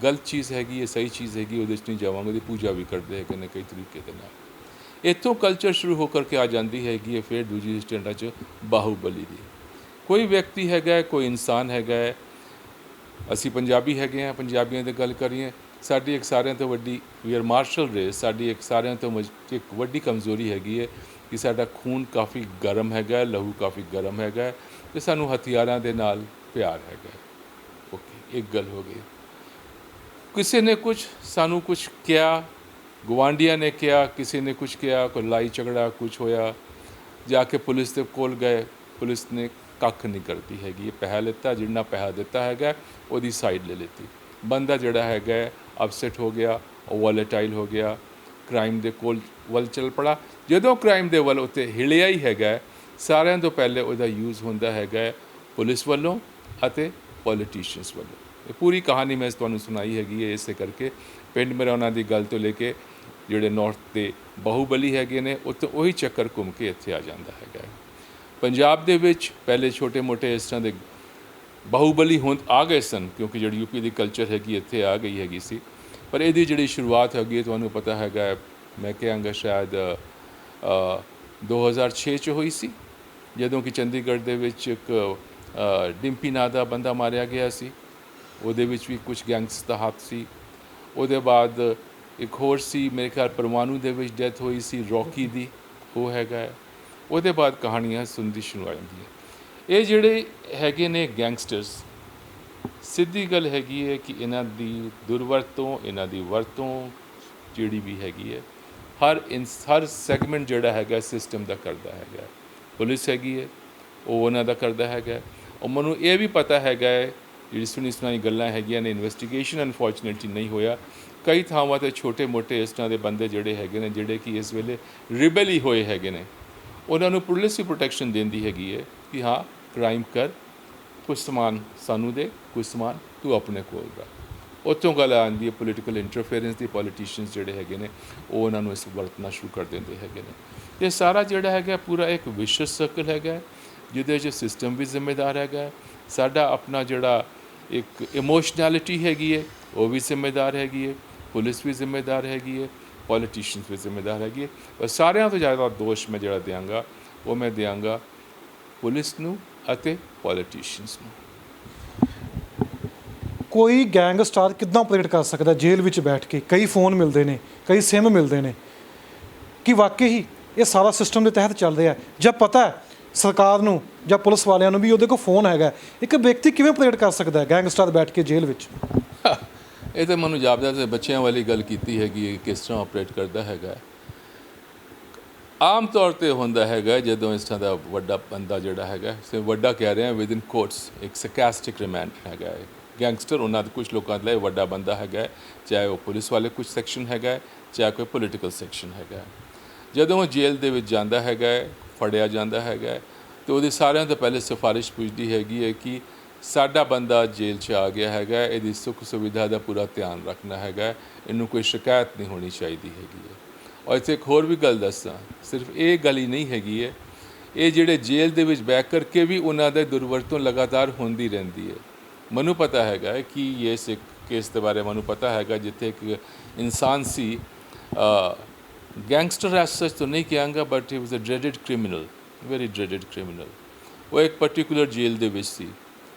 ਗਲਤ ਚੀਜ਼ ਹੈਗੀ ਹੈ, ਸਹੀ ਚੀਜ਼ ਹੈਗੀ, ਉਹਦੇ 'ਚ ਨਹੀਂ ਜਾਵਾਂਗੇ, ਉਹਦੀ ਪੂਜਾ ਵੀ ਕਰਦੇ ਹੈਗੇ ਨੇ ਕਈ ਤਰੀਕੇ ਦੇ ਨਾਲ। ਇੱਥੋਂ ਕਲਚਰ ਸ਼ੁਰੂ ਹੋ ਕਰਕੇ ਆ ਜਾਂਦੀ ਹੈਗੀ ਹੈ ਫਿਰ ਦੂਜੀ ਸਟੈਂਡਾਂ 'ਚ ਬਾਹੂਬਲੀ ਦੀ। ਕੋਈ ਵਿਅਕਤੀ ਹੈਗਾ, ਕੋਈ ਇਨਸਾਨ ਹੈਗਾ ਹੈ। ਅਸੀਂ ਪੰਜਾਬੀ ਹੈਗੇ ਹਾਂ, ਪੰਜਾਬੀਆਂ ਦੀ ਗੱਲ ਕਰੀਏ, ਸਾਡੀ ਇੱਕ ਸਾਰਿਆਂ ਤੋਂ ਵੱਡੀ ਵੀ ਆਰ ਮਾਰਸ਼ਲ ਰੇਸ, ਸਾਡੀ ਇੱਕ ਸਾਰਿਆਂ ਤੋਂ ਇੱਕ ਵੱਡੀ ਕਮਜ਼ੋਰੀ ਹੈਗੀ ਹੈ ਕਿ ਸਾਡਾ ਖੂਨ ਕਾਫੀ ਗਰਮ ਹੈਗਾ, ਲਹੂ ਕਾਫੀ ਗਰਮ ਹੈਗਾ ਅਤੇ ਸਾਨੂੰ ਹਥਿਆਰਾਂ ਦੇ ਨਾਲ ਪਿਆਰ ਹੈਗਾ। ਓਕੇ, ਇੱਕ ਗੱਲ ਹੋ ਗਈ। ਕਿਸੇ ਨੇ ਸਾਨੂੰ ਕੁਛ ਕਿਹਾ, ਗੁਆਂਢੀਆਂ ਨੇ ਕਿਹਾ, ਕਿਸੇ ਨੇ ਕੁਛ ਕਿਹਾ, ਕੋਈ ਲੜਾਈ ਝਗੜਾ ਕੁਛ ਹੋਇਆ, ਜਾ ਕੇ ਪੁਲਿਸ ਦੇ ਕੋਲ ਗਏ, ਪੁਲਿਸ ਨੇ ਕੱਖ ਨਹੀਂ ਕਰਦੀ ਹੈਗੀ। ਪੈਸਾ ਲਿੱਤਾ, ਜਿੰਨਾ ਪੈਸਾ ਦਿੱਤਾ ਹੈਗਾ ਉਹਦੀ ਸਾਈਡ ਲੈ ਲਿੱਤੀ। ਬੰਦਾ ਜਿਹੜਾ ਹੈਗਾ ਅਪਸੈਟ ਹੋ ਗਿਆ, ਉਹ ਵੋਲੇਟਾਈਲ ਹੋ ਗਿਆ, ਕ੍ਰਾਈਮ ਦੇ ਕੋਲ ਵੱਲ ਚੱਲ ਪੜਾ। ਜਦੋਂ ਕ੍ਰਾਈਮ ਦੇ ਵੱਲ ਉੱਤੇ ਹਿਲਿਆ ਹੀ ਹੈਗਾ, ਸਾਰਿਆਂ ਤੋਂ ਪਹਿਲੇ ਉਹਦਾ ਯੂਜ਼ ਹੁੰਦਾ ਹੈਗਾ ਪੁਲਿਸ ਵੱਲੋਂ ਅਤੇ ਪੋਲੀਟੀਸ਼ੀਅਨਸ ਵੱਲੋਂ। ਇਹ ਪੂਰੀ ਕਹਾਣੀ ਮੈਂ ਤੁਹਾਨੂੰ ਸੁਣਾਈ ਹੈਗੀ ਹੈ। ਇਸੇ ਕਰਕੇ ਪਿੰਡ ਮੁਰੈਨਾ ਦੀ ਗੱਲ ਤੋਂ ਲੈ ਕੇ ਜਿਹੜੇ ਨਾਰਥ ਦੇ ਬਾਹੂਬਲੀ ਹੈਗੇ ਨੇ ਉੱਥੇ ਉਹੀ ਚੱਕਰ ਘੁੰਮ ਕੇ ਇੱਥੇ ਆ ਜਾਂਦਾ ਹੈਗਾ। ਪੰਜਾਬ ਦੇ ਵਿੱਚ ਪਹਿਲੇ ਛੋਟੇ ਮੋਟੇ ਇਸ ਤਰ੍ਹਾਂ ਦੇ ਬਾਹੂਬਲੀ ਆ ਗਏ ਸਨ, ਕਿਉਂਕਿ ਜਿਹੜੀ ਯੂਪੀ ਦੀ ਕਲਚਰ ਹੈਗੀ ਇੱਥੇ ਆ ਗਈ ਹੈਗੀ ਸੀ। ਪਰ ਇਹਦੀ ਜਿਹੜੀ ਸ਼ੁਰੂਆਤ ਹੈਗੀ ਤੁਹਾਨੂੰ ਪਤਾ ਹੈਗਾ, ਮੈਂ ਕਹਾਂਗਾ ਸ਼ਾਇਦ 2006 'ਚ ਹੋਈ ਸੀ, ਜਦੋਂ ਕਿ ਚੰਡੀਗੜ੍ਹ ਦੇ ਵਿੱਚ ਇੱਕ ਡਿੰਪੀ ਨਾਂ ਦਾ ਬੰਦਾ ਮਾਰਿਆ ਗਿਆ ਸੀ। ਉਹਦੇ ਵਿੱਚ ਵੀ ਕੁਝ ਗੈਂਗਸ ਦਾ ਹੱਥ ਸੀ। ਉਹਦੇ ਬਾਅਦ ਇੱਕ ਹੋਰ ਸੀ, ਮੇਰੇ ਖਿਆਲ ਪਰਮਾਣੂ ਦੇ ਵਿੱਚ ਡੈਥ ਹੋਈ ਸੀ ਰੌਕੀ ਦੀ, ਉਹ ਹੈਗਾ। ਉਹਦੇ ਬਾਅਦ ਕਹਾਣੀਆਂ ਸੁਣਦੀ ਸ਼ੁਰੂ ਆ ਜਾਂਦੀਆਂ। ਇਹ ਜਿਹੜੇ ਹੈਗੇ ਨੇ ਗੈਂਗਸਟਰਸ, ਸਿੱਧੀ ਗੱਲ ਹੈਗੀ ਹੈ ਕਿ ਇਹਨਾਂ ਦੀ ਦੁਰਵਰਤੋਂ, ਇਹਨਾਂ ਦੀ ਵਰਤੋਂ ਜਿਹੜੀ ਵੀ ਹੈਗੀ ਹੈ ਹਰ ਸੈਗਮੈਂਟ ਜਿਹੜਾ ਹੈਗਾ ਸਿਸਟਮ ਦਾ ਕਰਦਾ ਹੈਗਾ। ਪੁਲਿਸ ਹੈਗੀ ਹੈ, ਉਹ ਉਹਨਾਂ ਦਾ ਕਰਦਾ ਹੈਗਾ। ਉਹ ਮੈਨੂੰ ਇਹ ਵੀ ਪਤਾ ਹੈਗਾ ਹੈ ਜਿਹੜੀ ਸੁਣੀ ਗੱਲਾਂ ਹੈਗੀਆਂ ਨੇ, ਇਨਵੈਸਟੀਗੇਸ਼ਨ ਅਨਫੋਰਚੂਨੇਟਲੀ ਨਹੀਂ ਹੋਇਆ। ਕਈ ਥਾਵਾਂ 'ਤੇ ਛੋਟੇ ਮੋਟੇ ਇਸ ਤਰ੍ਹਾਂ ਦੇ ਬੰਦੇ ਜਿਹੜੇ ਹੈਗੇ ਨੇ, ਜਿਹੜੇ ਕਿ ਇਸ ਵੇਲੇ ਰਿਬਲ ਹੀ ਹੋਏ ਹੈਗੇ ਨੇ, ਉਹਨਾਂ ਨੂੰ ਪੁਲਿਸ ਹੀ ਪ੍ਰੋਟੈਕਸ਼ਨ ਦਿੰਦੀ ਹੈਗੀ ਹੈ ਕਿ ਹਾਂ ਕ੍ਰਾਈਮ ਕਰ, ਕੁਛ ਸਮਾਨ ਸਾਨੂੰ ਦੇ, ਕੁਛ ਸਮਾਨ ਤੂੰ ਆਪਣੇ ਕੋਲ ਰੱਖ। ਉੱਥੋਂ ਗੱਲ ਆਉਂਦੀ ਹੈ ਪੋਲੀਟੀਕਲ ਇੰਟਰਫੇਰੈਂਸ ਦੀ। ਪੋਲੀਟੀਸ਼ੀਅਨਸ ਜਿਹੜੇ ਹੈਗੇ ਨੇ ਉਹ ਉਹਨਾਂ ਨੂੰ ਇਸ ਵਰਤਣਾ ਸ਼ੁਰੂ ਕਰ ਦਿੰਦੇ ਹੈਗੇ ਨੇ। ਇਹ ਸਾਰਾ ਜਿਹੜਾ ਹੈਗਾ ਪੂਰਾ ਇੱਕ ਵਿਸ਼ਸ ਸਰਕਲ ਹੈਗਾ ਜਿਹਦੇ 'ਚ ਸਿਸਟਮ ਵੀ ਜ਼ਿੰਮੇਦਾਰ ਹੈਗਾ, ਸਾਡਾ ਆਪਣਾ ਜਿਹੜਾ ਇੱਕ ਇਮੋਸ਼ਨੈਲਿਟੀ ਹੈਗੀ ਹੈ ਉਹ ਵੀ ਜ਼ਿੰਮੇਦਾਰ ਹੈਗੀ ਹੈ, ਪੁਲਿਸ ਵੀ ਜ਼ਿੰਮੇਦਾਰ ਹੈਗੀ ਹੈ, ਪੋਲੀਟੀਸ਼ੀਅਨਸ ਵੀ ਜ਼ਿੰਮੇਦਾਰ ਹੈਗੀ ਹੈ। ਪਰ ਸਾਰਿਆਂ ਤੋਂ ਜ਼ਿਆਦਾ ਦੋਸ਼ ਮੈਂ ਜਿਹੜਾ ਦਿਆਂਗਾ ਉਹ ਮੈਂ ਦਿਆਂਗਾ ਪੁਲਿਸ ਨੂੰ ਅਤੇ ਪੋਲੀਟੀਸ਼ੀਅਨਸ ਨੂੰ। ਕੋਈ ਗੈਂਗਸਟਰ ਕਿੱਦਾਂ ਆਪਰੇਟ ਕਰ ਸਕਦਾ ਜੇਲ੍ਹ ਵਿੱਚ ਬੈਠ ਕੇ? ਕਈ ਫੋਨ ਮਿਲਦੇ ਨੇ, ਕਈ ਸਿਮ ਮਿਲਦੇ ਨੇ, ਕਿ ਵਾਕਈ ਹੀ ਇਹ ਸਾਰਾ ਸਿਸਟਮ ਦੇ ਤਹਿਤ ਚੱਲ ਰਿਹਾ? ਜਦ ਪਤਾ ਹੈ ਸਰਕਾਰ ਨੂੰ ਜਾਂ ਪੁਲਿਸ ਵਾਲਿਆਂ ਨੂੰ ਵੀ ਉਹਦੇ ਕੋਲ ਫੋਨ ਹੈਗਾ, ਇੱਕ ਵਿਅਕਤੀ ਕਿਵੇਂ ਆਪਰੇਟ ਕਰ ਸਕਦਾ ਹੈ ਗੈਂਗਸਟਰ ਬੈਠ ਕੇ ਜੇਲ੍ਹ ਵਿੱਚ? ਇਹ ਤਾਂ ਮੈਨੂੰ ਜਾਪਦਾ ਤੇ ਬੱਚਿਆਂ ਵਾਲੀ ਗੱਲ ਕੀਤੀ ਹੈਗੀ ਹੈ, ਕਿਸ ਤਰ੍ਹਾਂ ਆਪਰੇਟ ਕਰਦਾ ਹੈਗਾ। ਆਮ ਤੌਰ 'ਤੇ ਹੁੰਦਾ ਹੈਗਾ ਜਦੋਂ ਇਸ ਤਰ੍ਹਾਂ ਦਾ ਵੱਡਾ ਬੰਦਾ ਜਿਹੜਾ ਹੈਗਾ, ਵੱਡਾ ਕਹਿ ਰਿਹਾ ਵਿਦਨ ਕੋਟਸ, ਇੱਕ ਸਰਕਾਸਟਿਕ ਰਿਮਾਂਡ ਹੈਗਾ ਹੈ ਗੈਂਗਸਟਰ। ਉਹਨਾਂ ਦੇ ਕੁਝ ਲੋਕਾਂ ਦੇ ਲਈ ਵੱਡਾ ਬੰਦਾ ਹੈਗਾ, ਚਾਹੇ ਉਹ ਪੁਲਿਸ ਵਾਲੇ ਕੁਝ ਸੈਕਸ਼ਨ ਹੈਗਾ, ਚਾਹੇ ਕੋਈ ਪੋਲੀਟੀਕਲ ਸੈਕਸ਼ਨ ਹੈਗਾ। ਜਦੋਂ ਉਹ ਜੇਲ੍ਹ ਦੇ ਵਿੱਚ ਜਾਂਦਾ ਹੈਗਾ, ਫੜਿਆ ਜਾਂਦਾ ਹੈਗਾ, ਅਤੇ ਉਹਦੀ ਸਾਰਿਆਂ ਤੋਂ ਪਹਿਲੇ ਸਿਫਾਰਿਸ਼ ਪੁੱਛਦੀ ਹੈਗੀ ਹੈ ਕਿ ਸਾਡਾ ਬੰਦਾ ਜੇਲ੍ਹ 'ਚ ਆ ਗਿਆ ਹੈਗਾ, ਇਹਦੀ ਸੁੱਖ ਸੁਵਿਧਾ ਦਾ ਪੂਰਾ ਧਿਆਨ ਰੱਖਣਾ ਹੈਗਾ, ਇਹਨੂੰ ਕੋਈ ਸ਼ਿਕਾਇਤ ਨਹੀਂ ਹੋਣੀ ਚਾਹੀਦੀ ਹੈਗੀ ਹੈ। ਔਰ ਇੱਥੇ ਇੱਕ ਹੋਰ ਵੀ ਗੱਲ ਦੱਸਾਂ, ਸਿਰਫ ਇਹ ਗੱਲ ਹੀ ਨਹੀਂ ਹੈਗੀ ਹੈ, ਇਹ ਜਿਹੜੇ ਜੇਲ੍ਹ ਦੇ ਵਿੱਚ ਬੈਠ ਕਰਕੇ ਵੀ ਉਹਨਾਂ ਦੇ ਦੁਰਵਰਤੋਂ ਲਗਾਤਾਰ ਹੁੰਦੀ ਰਹਿੰਦੀ ਹੈ। ਮੈਨੂੰ ਪਤਾ ਹੈਗਾ ਕਿ ਇਸ ਇੱਕ ਕੇਸ ਦੇ ਬਾਰੇ ਮੈਨੂੰ ਪਤਾ ਹੈਗਾ ਜਿੱਥੇ ਇੱਕ ਇਨਸਾਨ ਸੀ, ਗੈਂਗਸਟਰ ਐਸ ਸੱਚ ਤਾਂ ਨਹੀਂ ਕਹਾਂਗਾ, but he was a dreaded criminal, very dreaded criminal. ਉਹ ਇੱਕ ਪਰਟੀਕੂਲਰ ਜੇਲ੍ਹ ਦੇ ਵਿੱਚ ਸੀ,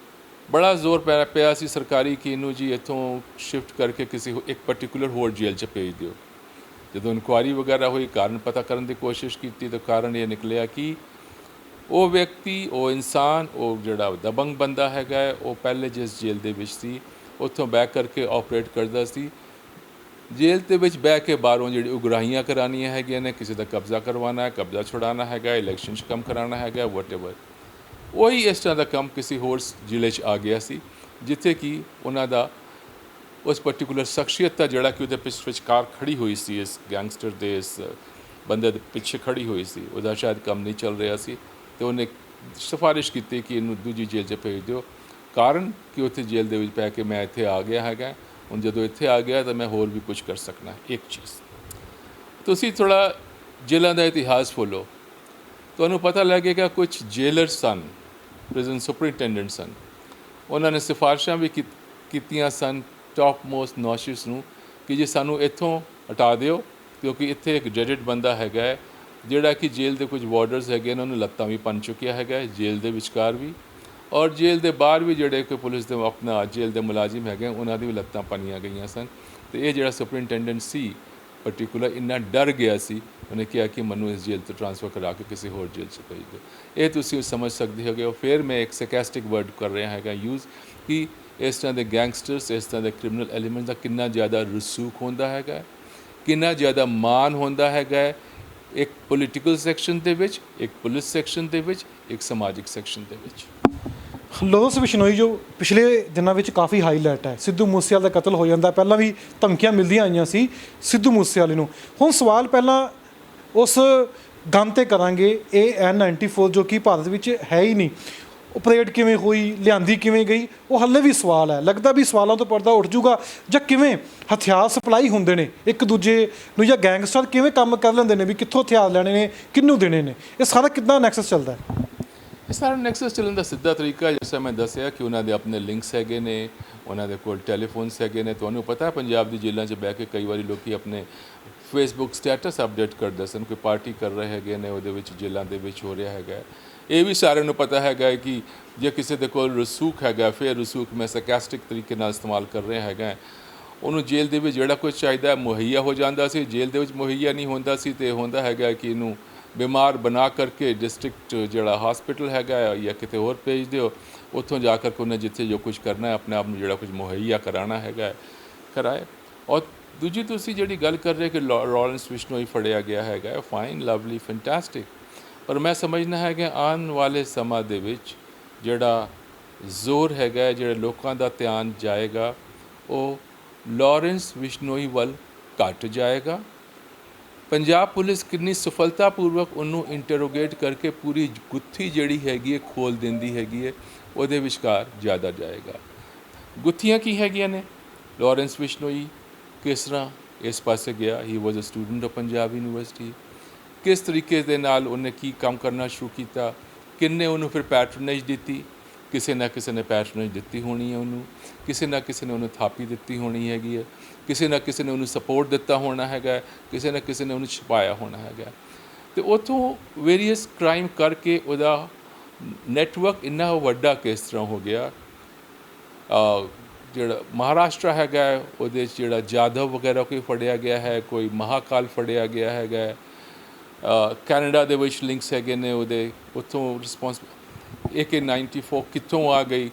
ਬੜਾ ਜ਼ੋਰ ਪਿਆ ਸੀ ਸਰਕਾਰੀ ਕਿ ਇਹਨੂੰ ਜੀ ਇੱਥੋਂ ਸ਼ਿਫਟ ਕਰਕੇ ਕਿਸੇ ਇੱਕ ਪਰਟੀਕੂਲਰ ਹੋਰ ਜੇਲ੍ਹ 'ਚ ਭੇਜ ਦਿਓ। ਜਦੋਂ ਇਨਕੁਆਇਰੀ ਵਗੈਰਾ ਹੋਈ, ਕਾਰਨ ਪਤਾ ਕਰਨ ਦੀ ਕੋਸ਼ਿਸ਼ ਕੀਤੀ, ਤਾਂ ਕਾਰਨ ਇਹ ਨਿਕਲਿਆ ਕਿ ਉਹ ਵਿਅਕਤੀ, ਉਹ ਇਨਸਾਨ, ਉਹ ਜਿਹੜਾ ਦਬੰਗ ਬੰਦਾ ਹੈਗਾ, ਉਹ ਪਹਿਲੇ ਜਿਸ ਜੇਲ੍ਹ ਦੇ ਵਿੱਚ ਸੀ ਉੱਥੋਂ ਬੈਕ ਕਰਕੇ ਆਪਰੇਟ ਕਰਦਾ ਸੀ। ਜੇਲ੍ਹ ਦੇ ਵਿੱਚ ਬਹਿ ਕੇ ਬਾਹਰੋਂ ਜਿਹੜੀ ਉਗਰਾਹੀਆਂ ਕਰਾਉਣੀਆਂ ਹੈਗੀਆਂ ਨੇ, ਕਿਸੇ ਦਾ ਕਬਜ਼ਾ ਕਰਵਾਉਣਾ ਹੈ, ਕਬਜ਼ਾ ਛੁਡਾਉਣਾ ਹੈਗਾ, ਇਲੈਕਸ਼ਨ 'ਚ ਕੰਮ ਕਰਾਉਣਾ ਹੈਗਾ, ਵਟਐਵਰ, ਉਹੀ ਇਸ ਤਰ੍ਹਾਂ ਦਾ ਕੰਮ ਕਿਸੇ ਹੋਰ ਜ਼ਿਲ੍ਹੇ 'ਚ ਆ ਗਿਆ ਸੀ, ਜਿੱਥੇ ਕਿ ਉਹਨਾਂ ਦਾ ਉਸ ਪਰਟੀਕੂਲਰ ਸ਼ਖਸੀਅਤ ਦਾ ਜਿਹੜਾ ਕਿ ਉਹਦੇ ਵਿਚਕਾਰ ਖੜੀ ਹੋਈ ਸੀ, ਇਸ ਗੈਂਗਸਟਰ ਦੇ ਇਸ ਬੰਦੇ ਦੇ ਪਿੱਛੇ ਖੜੀ ਹੋਈ ਸੀ, ਉਹਦਾ ਸ਼ਾਇਦ ਕੰਮ ਨਹੀਂ ਚੱਲ ਰਿਹਾ ਸੀ, ਅਤੇ ਉਹਨੇ ਸਿਫਾਰਿਸ਼ ਕੀਤੀ ਕਿ ਇਹਨੂੰ ਦੂਜੀ ਜੇਲ੍ਹ 'ਚ ਭੇਜ ਦਿਓ। ਕਾਰਨ ਕਿ ਉੱਥੇ ਜੇਲ੍ਹ ਦੇ ਵਿੱਚ ਪੈ ਕੇ ਮੈਂ ਇੱਥੇ ਆ ਗਿਆ ਹੈਗਾ, ਹੁਣ ਜਦੋਂ ਇੱਥੇ ਆ ਗਿਆ ਤਾਂ ਮੈਂ ਹੋਰ ਵੀ ਕੁਝ ਕਰ ਸਕਣਾ। ਇੱਕ ਚੀਜ਼ ਤੁਸੀਂ ਥੋੜ੍ਹਾ ਜੇਲ੍ਹਾਂ ਦਾ ਇਤਿਹਾਸ ਫੋਲੋ, ਤੁਹਾਨੂੰ ਪਤਾ ਲੱਗੇਗਾ ਕੁਝ ਜੇਲਰ ਸਨ, ਪ੍ਰਿਜ਼ਨ ਸੁਪਰਿੰਟੈਂਡੈਂਟ ਸਨ, ਉਹਨਾਂ ਨੇ ਸਿਫਾਰਿਸ਼ਾਂ ਵੀ ਕੀਤੀਆਂ ਸਨ ਟੌਪ ਮੋਸਟ ਨੌਸ਼ਿਸ ਨੂੰ ਕਿ ਜੇ ਸਾਨੂੰ ਇੱਥੋਂ ਹਟਾ ਦਿਓ, ਕਿਉਂਕਿ ਇੱਥੇ ਇੱਕ ਡ੍ਰੈਡਡ ਬੰਦਾ ਹੈਗਾ ਜਿਹੜਾ ਕਿ ਜੇਲ੍ਹ ਦੇ ਕੁਝ ਵਾਰਡਰਸ ਹੈਗੇ ਨੇ, ਉਹਨੂੰ ਲੱਤਾਂ ਵੀ ਭੰਨ ਚੁੱਕਿਆ ਹੈਗਾ ਜੇਲ੍ਹ ਦੇ ਵਿਚਕਾਰ ਵੀ, ਔਰ ਜੇਲ੍ਹ ਦੇ ਬਾਹਰ ਵੀ ਜਿਹੜੇ ਕਿ ਪੁਲਿਸ ਦੇ ਆਪਣਾ ਜੇਲ੍ਹ ਦੇ ਮੁਲਾਜ਼ਮ ਹੈਗੇ ਉਹਨਾਂ ਦੀ ਵੀ ਲੱਤਾਂ ਭੰਨੀਆਂ ਗਈਆਂ ਸਨ। ਅਤੇ ਇਹ ਜਿਹੜਾ ਸੁਪਰਿੰਟੈਂਡੈਂਟ ਸੀ ਪਰਟੀਕੂਲਰ ਇੰਨਾ ਡਰ ਗਿਆ ਸੀ, ਉਹਨੇ ਕਿਹਾ ਕਿ ਮੈਨੂੰ ਇਸ ਜੇਲ੍ਹ ਤੋਂ ਟ੍ਰਾਂਸਫਰ ਕਰਾ ਕੇ ਕਿਸੇ ਹੋਰ ਜੇਲ੍ਹ 'ਚ ਭੇਜ ਦਿਓ। ਇਹ ਤੁਸੀਂ ਸਮਝ ਸਕਦੇ ਹੈਗੇ ਹੋ। ਫਿਰ ਮੈਂ ਇੱਕ ਸਰਕਾਸਟਿਕ ਵਰਡ ਕਰ ਰਿਹਾ ਹੈਗਾ ਯੂਜ਼, ਕਿ ਇਸ ਤਰ੍ਹਾਂ ਦੇ ਗੈਂਗਸਟਰਸ, ਇਸ ਤਰ੍ਹਾਂ ਦੇ ਕ੍ਰਿਮੀਨਲ ਐਲੀਮੈਂਟ ਦਾ ਕਿੰਨਾ ਜ਼ਿਆਦਾ ਰਸੂਖ ਹੁੰਦਾ ਹੈਗਾ, ਕਿੰਨਾ ਜ਼ਿਆਦਾ ਮਾਣ ਹੁੰਦਾ ਹੈਗਾ ਇੱਕ ਪੋਲੀਟੀਕਲ ਸੈਕਸ਼ਨ ਦੇ ਵਿੱਚ, ਇੱਕ ਪੁਲਿਸ ਸੈਕਸ਼ਨ ਦੇ ਵਿੱਚ, ਇੱਕ ਸਮਾਜਿਕ ਸੈਕਸ਼ਨ ਦੇ ਵਿੱਚ। ਲੋਰੈਂਸ ਬਿਸ਼ਨੋਈ ਜੋ ਪਿਛਲੇ ਦਿਨਾਂ ਵਿੱਚ ਕਾਫੀ ਹਾਈਲਾਈਟ ਹੈ, ਸਿੱਧੂ ਮੂਸੇਵਾਲੇ ਦਾ ਕਤਲ ਹੋ ਜਾਂਦਾ, ਪਹਿਲਾਂ ਵੀ ਧਮਕੀਆਂ ਮਿਲਦੀਆਂ ਆਈਆਂ ਸੀ ਸਿੱਧੂ ਮੂਸੇਵਾਲੇ ਨੂੰ। ਹੁਣ ਸਵਾਲ ਪਹਿਲਾਂ ਉਸ ਗਨ 'ਤੇ ਕਰਾਂਗੇ, AN-94 ਜੋ ਕਿ ਭਾਰਤ ਵਿੱਚ ਹੈ ਹੀ ਨਹੀਂ, ਆਪਰੇਟ ਕਿਵੇਂ ਹੋਈ, ਲਿਆਂਦੀ ਕਿਵੇਂ ਗਈ, ਉਹ ਹਾਲੇ ਵੀ ਸਵਾਲ ਹੈ। ਲੱਗਦਾ ਵੀ ਸਵਾਲਾਂ ਤੋਂ ਪਰਦਾ ਉੱਠ ਜੂਗਾ, ਜਾਂ ਕਿਵੇਂ ਹਥਿਆਰ ਸਪਲਾਈ ਹੁੰਦੇ ਨੇ ਇੱਕ ਦੂਜੇ ਨੂੰ, ਜਾਂ ਗੈਂਗਸਟਰ ਕਿਵੇਂ ਕੰਮ ਕਰ ਲੈਂਦੇ ਨੇ ਵੀ ਕਿੱਥੋਂ ਹਥਿਆਰ ਲੈਣੇ ਨੇ, ਕਿਹਨੂੰ ਦੇਣੇ ਨੇ, ਇਹ ਸਾਰਾ ਕਿੱਦਾਂ ਨੈਕਸਸ ਚੱਲਦਾ ਹੈ? ਇਹ ਸਾਰਾ ਨੈਕਸਸ ਚੱਲਣ ਦਾ ਸਿੱਧਾ ਤਰੀਕਾ, ਜਿਸ ਤਰ੍ਹਾਂ ਮੈਂ ਦੱਸਿਆ ਕਿ ਉਹਨਾਂ ਦੇ ਆਪਣੇ ਲਿੰਕਸ ਹੈਗੇ ਨੇ, ਉਹਨਾਂ ਦੇ ਕੋਲ ਟੈਲੀਫੋਨਸ ਹੈਗੇ ਨੇ। ਤੁਹਾਨੂੰ ਪਤਾ ਪੰਜਾਬ ਦੀ ਜੇਲ੍ਹਾਂ 'ਚ ਬਹਿ ਕੇ ਕਈ ਵਾਰੀ ਲੋਕ ਆਪਣੇ ਫੇਸਬੁੱਕ ਸਟੇਟਸ ਅਪਡੇਟ ਕਰਦੇ ਸਨ, ਕੋਈ ਪਾਰਟੀ ਕਰ ਰਹੇ ਹੈਗੇ ਨੇ, ਉਹਦੇ ਵਿੱਚ ਜੇਲ੍ਹਾਂ ਦੇ ਵਿੱਚ ਹੋ ਰਿਹਾ ਹੈਗਾ। ਇਹ ਵੀ ਸਾਰਿਆਂ ਨੂੰ ਪਤਾ ਹੈਗਾ ਕਿ ਜੇ ਕਿਸੇ ਦੇ ਕੋਲ ਰਸੂਖ ਹੈਗਾ, ਫਿਰ ਰਸੂਖ ਮੈਂ ਸਰਕਾਸਟਿਕ ਤਰੀਕੇ ਨਾਲ ਇਸਤੇਮਾਲ ਕਰ ਰਿਹਾ ਹੈਗਾ, ਉਹਨੂੰ ਜੇਲ੍ਹ ਦੇ ਵਿੱਚ ਜਿਹੜਾ ਕੁਝ ਚਾਹੀਦਾ ਮੁਹੱਈਆ ਹੋ ਜਾਂਦਾ ਸੀ, ਜੇਲ੍ਹ ਦੇ ਵਿੱਚ ਮੁਹੱਈਆ ਨਹੀਂ ਹੁੰਦਾ ਸੀ, ਅਤੇ ਹੁੰਦਾ ਹੈਗਾ ਕਿ ਇਹਨੂੰ ਬਿਮਾਰ ਬਣਾ ਕਰਕੇ ਡਿਸਟ੍ਰਿਕਟ ਜਿਹੜਾ ਹਸਪੀਟਲ ਹੈਗਾ ਜਾਂ ਕਿਤੇ ਹੋਰ ਭੇਜ ਦਿਓ, ਉੱਥੋਂ ਜਾ ਕਰਕੇ ਉਹਨੇ ਜਿੱਥੇ ਜੋ ਕੁਝ ਕਰਨਾ ਹੈ ਆਪਣੇ ਆਪ ਨੂੰ ਜਿਹੜਾ ਕੁਝ ਮੁਹੱਈਆ ਕਰਾਉਣਾ ਹੈਗਾ ਕਰਾਏ। ਔਰ ਦੂਜੀ ਤੁਸੀਂ ਜਿਹੜੀ ਗੱਲ ਕਰ ਰਹੇ ਕਿ ਲਾਰੈਂਸ ਬਿਸ਼ਨੋਈ ਫੜਿਆ ਗਿਆ ਹੈਗਾ, ਫਾਈਨ, ਲਵਲੀ, ਫੈਂਟੈਸਟਿਕ, ਪਰ ਮੈਂ ਸਮਝਣਾ ਹੈ ਕਿ ਆਉਣ ਵਾਲੇ ਸਮਾਂ ਦੇ ਵਿੱਚ ਜਿਹੜਾ ਜ਼ੋਰ ਹੈਗਾ, ਜਿਹੜੇ ਲੋਕਾਂ ਦਾ ਧਿਆਨ ਜਾਏਗਾ, ਉਹ ਲਾਰੈਂਸ ਬਿਸ਼ਨੋਈ ਵੱਲ ਘੱਟ ਜਾਏਗਾ। ਪੰਜਾਬ ਪੁਲਿਸ ਕਿੰਨੀ ਸਫਲਤਾਪੂਰਵਕ ਉਹਨੂੰ ਇੰਟਰੋਗੇਟ ਕਰਕੇ ਪੂਰੀ ਗੁੱਥੀ ਜਿਹੜੀ ਹੈਗੀ ਹੈ ਖੋਲ੍ਹ ਦਿੰਦੀ ਹੈਗੀ ਹੈ, ਉਹਦੇ ਵਿਚਕਾਰ ਜ਼ਿਆਦਾ ਜਾਏਗਾ। ਗੁੱਥੀਆਂ ਕੀ ਹੈਗੀਆਂ ਨੇ? ਲਾਰੈਂਸ ਬਿਸ਼ਨੋਈ ਕਿਸ ਤਰ੍ਹਾਂ ਇਸ ਪਾਸੇ ਗਿਆ, he was a student of Punjab university, ਕਿਸ ਤਰੀਕੇ ਦੇ ਨਾਲ ਉਹਨੇ ਕੀ ਕੰਮ ਕਰਨਾ ਸ਼ੁਰੂ ਕੀਤਾ, ਕਿੰਨੇ ਉਹਨੂੰ ਫਿਰ ਪੈਟਰਨੇਜ ਦਿੱਤੀ, ਕਿਸੇ ਨਾ ਕਿਸੇ ਨੇ ਪੈਟਰਨੇਜ ਦਿੱਤੀ ਹੋਣੀ ਹੈ ਉਹਨੂੰ, ਕਿਸੇ ਨਾ ਕਿਸੇ ਨੇ ਉਹਨੂੰ ਥਾਪੀ ਦਿੱਤੀ ਹੋਣੀ ਹੈਗੀ ਹੈ, ਕਿਸੇ ਨਾ ਕਿਸੇ ਨੇ ਉਹਨੂੰ ਸਪੋਰਟ ਦਿੱਤਾ ਹੋਣਾ ਹੈਗਾ, ਕਿਸੇ ਨਾ ਕਿਸੇ ਨੇ ਉਹਨੂੰ ਛੁਪਾਇਆ ਹੋਣਾ ਹੈਗਾ। ਅਤੇ ਉੱਥੋਂ ਵੇਰੀਅਸ ਕ੍ਰਾਈਮ ਕਰਕੇ ਉਹਦਾ ਨੈਟਵਰਕ ਇੰਨਾ ਵੱਡਾ ਕਿਸ ਤਰ੍ਹਾਂ ਹੋ ਗਿਆ। ਜਿਹੜਾ ਮਹਾਰਾਸ਼ਟਰ ਹੈਗਾ ਉਹਦੇ 'ਚ ਜਿਹੜਾ ਜਾਦਵ ਵਗੈਰਾ ਕੋਈ ਫੜਿਆ ਗਿਆ ਹੈ, ਕੋਈ ਮਹਾਕਾਲ ਫੜਿਆ ਗਿਆ ਹੈਗਾ, ਕੈਨੇਡਾ ਦੇ ਵਿੱਚ ਲਿੰਕਸ ਹੈਗੇ ਨੇ ਉਹਦੇ, ਉੱਥੋਂ ਰਿਸਪੌਂਸ AK-94 ਕਿੱਥੋਂ ਆ ਗਈ।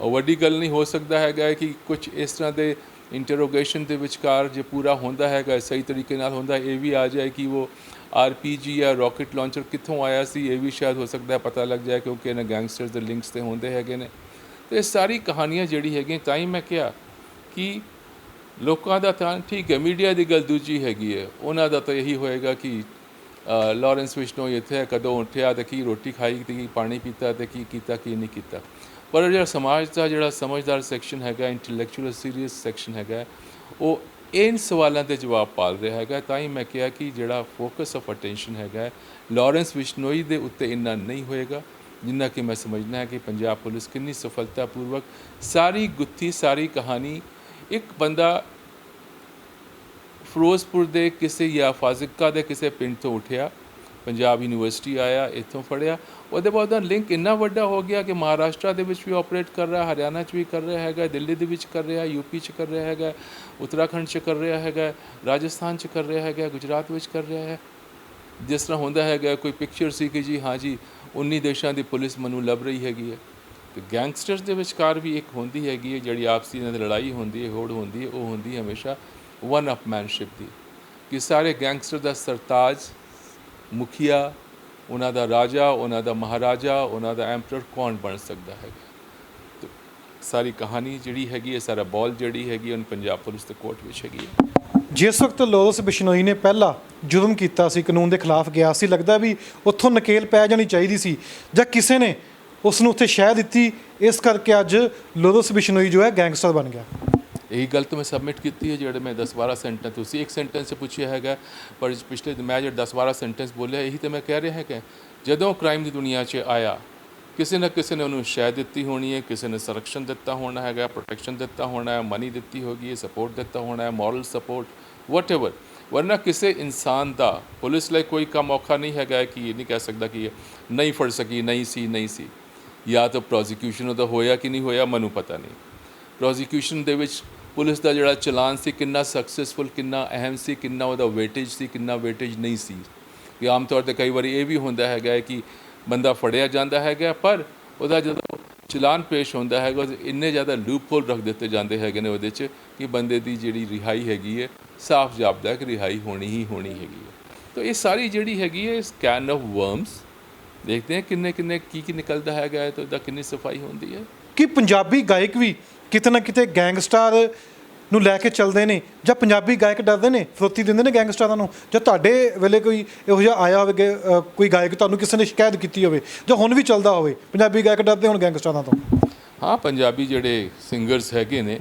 ਵੱਡੀ ਗੱਲ ਨਹੀਂ ਹੋ ਸਕਦਾ ਹੈਗਾ ਕਿ ਕੁਝ ਇਸ ਤਰ੍ਹਾਂ ਦੇ ਇੰਟਰੋਗੇਸ਼ਨ ਦੇ ਵਿਚਕਾਰ ਜੇ ਪੂਰਾ ਹੁੰਦਾ ਹੈਗਾ, ਸਹੀ ਤਰੀਕੇ ਨਾਲ ਹੁੰਦਾ, ਇਹ ਵੀ ਆ ਜਾਏ ਕਿ ਉਹ RPG ਜਾਂ ਰੋਕਟ ਲਾਂਚਰ ਕਿੱਥੋਂ ਆਇਆ ਸੀ, ਇਹ ਵੀ ਸ਼ਾਇਦ ਹੋ ਸਕਦਾ ਪਤਾ ਲੱਗ ਜਾਏ, ਕਿਉਂਕਿ ਇਹਨਾਂ ਗੈਂਗਸਟਰਸ ਦੇ ਲਿੰਕਸ ਤੇ ਹੁੰਦੇ ਹੈਗੇ ਨੇ। ਅਤੇ ਇਹ ਸਾਰੀ ਕਹਾਣੀਆਂ ਜਿਹੜੀ ਹੈਗੀਆਂ, ਤਾਂ ਹੀ ਮੈਂ ਕਿਹਾ ਕਿ ਲੋਕਾਂ ਦਾ ਤਾਂ ਠੀਕ ਹੈ, ਮੀਡੀਆ ਦੀ ਗੱਲ ਦੂਜੀ ਹੈਗੀ ਹੈ, ਉਹਨਾਂ ਦਾ ਤਾਂ ਇਹੀ ਹੋਏਗਾ ਕਿ ਲਾਰੈਂਸ ਬਿਸ਼ਨੋਈ ਇੱਥੇ ਕਦੋਂ ਉੱਠਿਆ ਅਤੇ ਕੀ ਰੋਟੀ ਖਾਈ ਅਤੇ ਕੀ ਪਾਣੀ ਪੀਤਾ ਅਤੇ ਕੀ ਕੀਤਾ ਕੀ ਨਹੀਂ ਕੀਤਾ। ਪਰ ਜਿਹੜਾ ਸਮਾਜ ਦਾ ਜਿਹੜਾ ਸਮਝਦਾਰ ਸੈਕਸ਼ਨ ਹੈਗਾ, ਇੰਟੈਲੈਕਚੁਅਲ ਸੀਰੀਅਸ ਸੈਕਸ਼ਨ ਹੈਗਾ, ਉਹ ਇਨ ਸਵਾਲਾਂ ਦੇ ਜਵਾਬ ਭਾਲ ਰਿਹਾ ਹੈਗਾ। ਤਾਂ ਹੀ ਮੈਂ ਕਿਹਾ ਕਿ ਜਿਹੜਾ ਫੋਕਸ ਆਫ ਅਟੈਂਸ਼ਨ ਹੈਗਾ ਲਾਰੈਂਸ ਬਿਸ਼ਨੋਈ ਦੇ ਉੱਤੇ ਇੰਨਾ ਨਹੀਂ ਹੋਏਗਾ ਜਿੰਨਾ ਕਿ ਮੈਂ ਸਮਝਦਾ ਹੈ ਕਿ ਪੰਜਾਬ ਪੁਲਿਸ ਕਿੰਨੀ ਸਫਲਤਾਪੂਰਵਕ ਸਾਰੀ ਗੁੱਥੀ, ਸਾਰੀ ਕਹਾਣੀ, ਇੱਕ ਬੰਦਾ ਫਿਰੋਜ਼ਪੁਰ ਦੇ ਕਿਸੇ ਜਾਂ ਫਾਜ਼ਿਲਕਾ ਦੇ ਕਿਸੇ ਪਿੰਡ ਤੋਂ ਉੱਠਿਆ, ਪੰਜਾਬ ਯੂਨੀਵਰਸਿਟੀ ਆਇਆ, ਇੱਥੋਂ ਫੜਿਆ, ਉਹਦੇ ਬਾਅਦ ਉਹਦਾ ਲਿੰਕ ਇੰਨਾ ਵੱਡਾ ਹੋ ਗਿਆ ਕਿ ਮਹਾਰਾਸ਼ਟਰ ਦੇ ਵਿੱਚ ਵੀ ਆਪਰੇਟ ਕਰ ਰਿਹਾ, ਹਰਿਆਣਾ 'ਚ ਵੀ ਕਰ ਰਿਹਾ ਹੈਗਾ, ਦਿੱਲੀ ਦੇ ਵਿੱਚ ਕਰ ਰਿਹਾ, UP 'ਚ ਕਰ ਰਿਹਾ ਹੈਗਾ, ਉੱਤਰਾਖੰਡ 'ਚ ਕਰ ਰਿਹਾ ਹੈਗਾ, ਰਾਜਸਥਾਨ 'ਚ ਕਰ ਰਿਹਾ ਹੈਗਾ, ਗੁਜਰਾਤ ਵਿੱਚ ਕਰ ਰਿਹਾ ਹੈ। ਜਿਸ ਤਰ੍ਹਾਂ ਹੁੰਦਾ ਹੈਗਾ ਕੋਈ ਪਿਕਚਰ ਸੀ ਕਿ ਜੀ ਹਾਂ ਜੀ 19 ਦੇਸ਼ਾਂ ਦੀ ਪੁਲਿਸ ਮੈਨੂੰ ਲੱਭ ਰਹੀ ਹੈਗੀ ਹੈ। ਅਤੇ ਗੈਂਗਸਟਰਸ ਦੇ ਵਿਚਕਾਰ ਵੀ ਇੱਕ ਹੁੰਦੀ ਹੈਗੀ ਹੈ ਜਿਹੜੀ ਆਪਸੀ ਇਹਨਾਂ ਦੀ ਲੜਾਈ ਹੁੰਦੀ ਹੈ, ਹੋੜ ਹੁੰਦੀ ਹੈ, ਉਹ ਹੁੰਦੀ ਹਮੇਸ਼ਾ ਵਨ ਅਪਮੈਨਸ਼ਿਪ ਦੀ, ਕਿ ਸਾਰੇ ਗੈਂਗਸਟਰ ਦਾ ਸਰਤਾਜ, ਮੁਖੀਆ, ਉਹਨਾਂ ਦਾ ਰਾਜਾ, ਉਹਨਾਂ ਦਾ ਮਹਾਰਾਜਾ, ਉਹਨਾਂ ਦਾ ਐਮਪਰਰ ਕੌਣ ਬਣ ਸਕਦਾ ਹੈਗਾ। ਤਾਂ ਸਾਰੀ ਕਹਾਣੀ ਜਿਹੜੀ ਹੈਗੀ ਹੈ, ਸਾਰਾ ਬੋਲ ਜਿਹੜੀ ਹੈਗੀ ਉਹ ਪੰਜਾਬ ਪੁਲਿਸ ਦੇ ਕੋਰਟ ਵਿੱਚ ਹੈਗੀ ਹੈ। ਜਿਸ ਵਕਤ ਲਾਰੈਂਸ ਬਿਸ਼ਨੋਈ ਨੇ ਪਹਿਲਾ ਜੁਰਮ ਕੀਤਾ ਸੀ, ਕਾਨੂੰਨ ਦੇ ਖਿਲਾਫ ਗਿਆ ਸੀ, ਲੱਗਦਾ ਵੀ ਉੱਥੋਂ ਨਕੇਲ ਪੈ ਜਾਣੀ ਚਾਹੀਦੀ ਸੀ ਜਾਂ ਕਿਸੇ ਨੇ ਉਸ ਨੂੰ ਉੱਥੇ ਸ਼ਹਿ ਦਿੱਤੀ, ਇਸ ਕਰਕੇ ਅੱਜ ਲਾਰੈਂਸ ਬਿਸ਼ਨੋਈ ਜੋ ਹੈ ਗੈਂਗਸਟਰ ਬਣ ਗਿਆ। ਇਹੀ ਗੱਲ ਤਾਂ ਮੈਂ ਸਬਮਿਟ ਕੀਤੀ ਹੈ, ਜਿਹੜੇ ਮੈਂ 10-12 ਸੈਂਟੈਂਸ, ਤੁਸੀਂ ਇੱਕ ਸੈਂਟੈਂਸ 'ਚ ਪੁੱਛਿਆ ਹੈਗਾ, ਪਰ ਪਿਛਲੇ ਮੈਂ ਜਿਹੜੇ 10-12 ਸੈਂਟੈਂਸ ਬੋਲਿਆ, ਇਹੀ ਤਾਂ ਮੈਂ ਕਹਿ ਰਿਹਾ ਹੈਗਾ। ਜਦੋਂ ਕ੍ਰਾਈਮ ਦੀ ਦੁਨੀਆ 'ਚ ਆਇਆ, ਕਿਸੇ ਨਾ ਕਿਸੇ ਨੇ ਉਹਨੂੰ ਸ਼ਹਿ ਦਿੱਤੀ ਹੋਣੀ ਹੈ, ਕਿਸੇ ਨੇ ਸੰਰਕਸ਼ਣ ਦਿੱਤਾ ਹੋਣਾ ਹੈਗਾ, ਪ੍ਰੋਟੈਕਸ਼ਨ ਦਿੱਤਾ ਹੋਣਾ ਹੈ, ਮਨੀ ਦਿੱਤੀ ਹੋਗੀ ਹੈ, ਸਪੋਰਟ ਦਿੱਤਾ ਹੋਣਾ ਹੈ, ਮੋਰਲ ਸਪੋਰਟ, ਵਟਐਵਰ। ਵਰਨਾ ਕਿਸੇ ਇਨਸਾਨ ਦਾ ਪੁਲਿਸ ਲਈ ਕੋਈ ਕੰਮ ਔਖਾ ਨਹੀਂ ਹੈਗਾ ਕਿ ਇਹ ਨਹੀਂ ਕਹਿ ਸਕਦਾ ਕਿ ਨਹੀਂ ਫੜ ਸਕੀ, ਨਹੀਂ ਸੀ। ਜਾਂ ਤਾਂ ਪ੍ਰੋਸੀਕਿਊਸ਼ਨ ਉਹਦਾ ਹੋਇਆ ਕਿ ਨਹੀਂ ਹੋਇਆ, ਮੈਨੂੰ ਪਤਾ ਨਹੀਂ। ਪ੍ਰੋਸੀਕਿਊਸ਼ਨ ਦੇ ਵਿੱਚ ਪੁਲਿਸ ਦਾ ਜਿਹੜਾ ਚਲਾਨ ਸੀ ਕਿੰਨਾ ਸਕਸੈਸਫੁਲ, ਕਿੰਨਾ ਅਹਿਮ ਸੀ, ਕਿੰਨਾ ਉਹਦਾ ਵੇਟੇਜ ਸੀ, ਕਿੰਨਾ ਵੇਟੇਜ ਨਹੀਂ ਸੀ। ਕਿ ਆਮ ਤੌਰ 'ਤੇ ਕਈ ਵਾਰੀ ਇਹ ਵੀ ਹੁੰਦਾ ਹੈਗਾ ਕਿ ਬੰਦਾ ਫੜਿਆ ਜਾਂਦਾ ਹੈਗਾ, ਪਰ ਉਹਦਾ ਜਦੋਂ ਚਲਾਨ ਪੇਸ਼ ਹੁੰਦਾ ਹੈਗਾ, ਇੰਨੇ ਜ਼ਿਆਦਾ ਲੂਪ ਹੋਲ ਰੱਖ ਦਿੱਤੇ ਜਾਂਦੇ ਹੈਗੇ ਨੇ ਉਹਦੇ 'ਚ ਕਿ ਬੰਦੇ ਦੀ ਜਿਹੜੀ ਰਿਹਾਈ ਹੈਗੀ ਹੈ, ਸਾਫ਼ ਜਾਪਦਾ ਹੈ ਕਿ ਰਿਹਾਈ ਹੋਣੀ ਹੀ ਹੋਣੀ ਹੈਗੀ ਹੈ। ਤਾਂ ਇਹ ਸਾਰੀ ਜਿਹੜੀ ਹੈਗੀ ਹੈ ਸਕੈਨ ਆਫ ਵਰਮਸ, ਦੇਖਦੇ ਹਾਂ ਕਿੰਨੇ ਕੀ ਨਿਕਲਦਾ ਹੈਗਾ, ਤਾਂ ਉਹਦਾ ਕਿੰਨੀ ਸਫਾਈ ਹੁੰਦੀ ਹੈ। ਕਿ ਪੰਜਾਬੀ ਗਾਇਕ ਵੀ ਕਿਤੇ ਨਾ ਕਿਤੇ ਗੈਂਗਸਟਰ ਨੂੰ ਲੈ ਕੇ ਚੱਲਦੇ ਨੇ, ਜਾਂ ਪੰਜਾਬੀ ਗਾਇਕ ਡਰਦੇ ਨੇ, ਫਰੋਤੀ ਦਿੰਦੇ ਨੇ ਗੈਂਗਸਟਰਾਂ ਨੂੰ? ਜਾਂ ਤੁਹਾਡੇ ਵੇਲੇ ਕੋਈ ਇਹੋ ਜਿਹਾ ਆਇਆ ਹੋਵੇ, ਕੋਈ ਗਾਇਕ ਤੁਹਾਨੂੰ ਕਿਸੇ ਨੇ ਸ਼ਿਕਾਇਤ ਕੀਤੀ ਹੋਵੇ, ਜਾਂ ਹੁਣ ਵੀ ਚੱਲਦਾ ਹੋਵੇ ਪੰਜਾਬੀ ਗਾਇਕ ਡਰਦੇ ਹੁਣ ਗੈਂਗਸਟਰਾਂ ਤੋਂ? ਹਾਂ, ਪੰਜਾਬੀ ਜਿਹੜੇ ਸਿੰਗਰਸ ਹੈਗੇ ਨੇ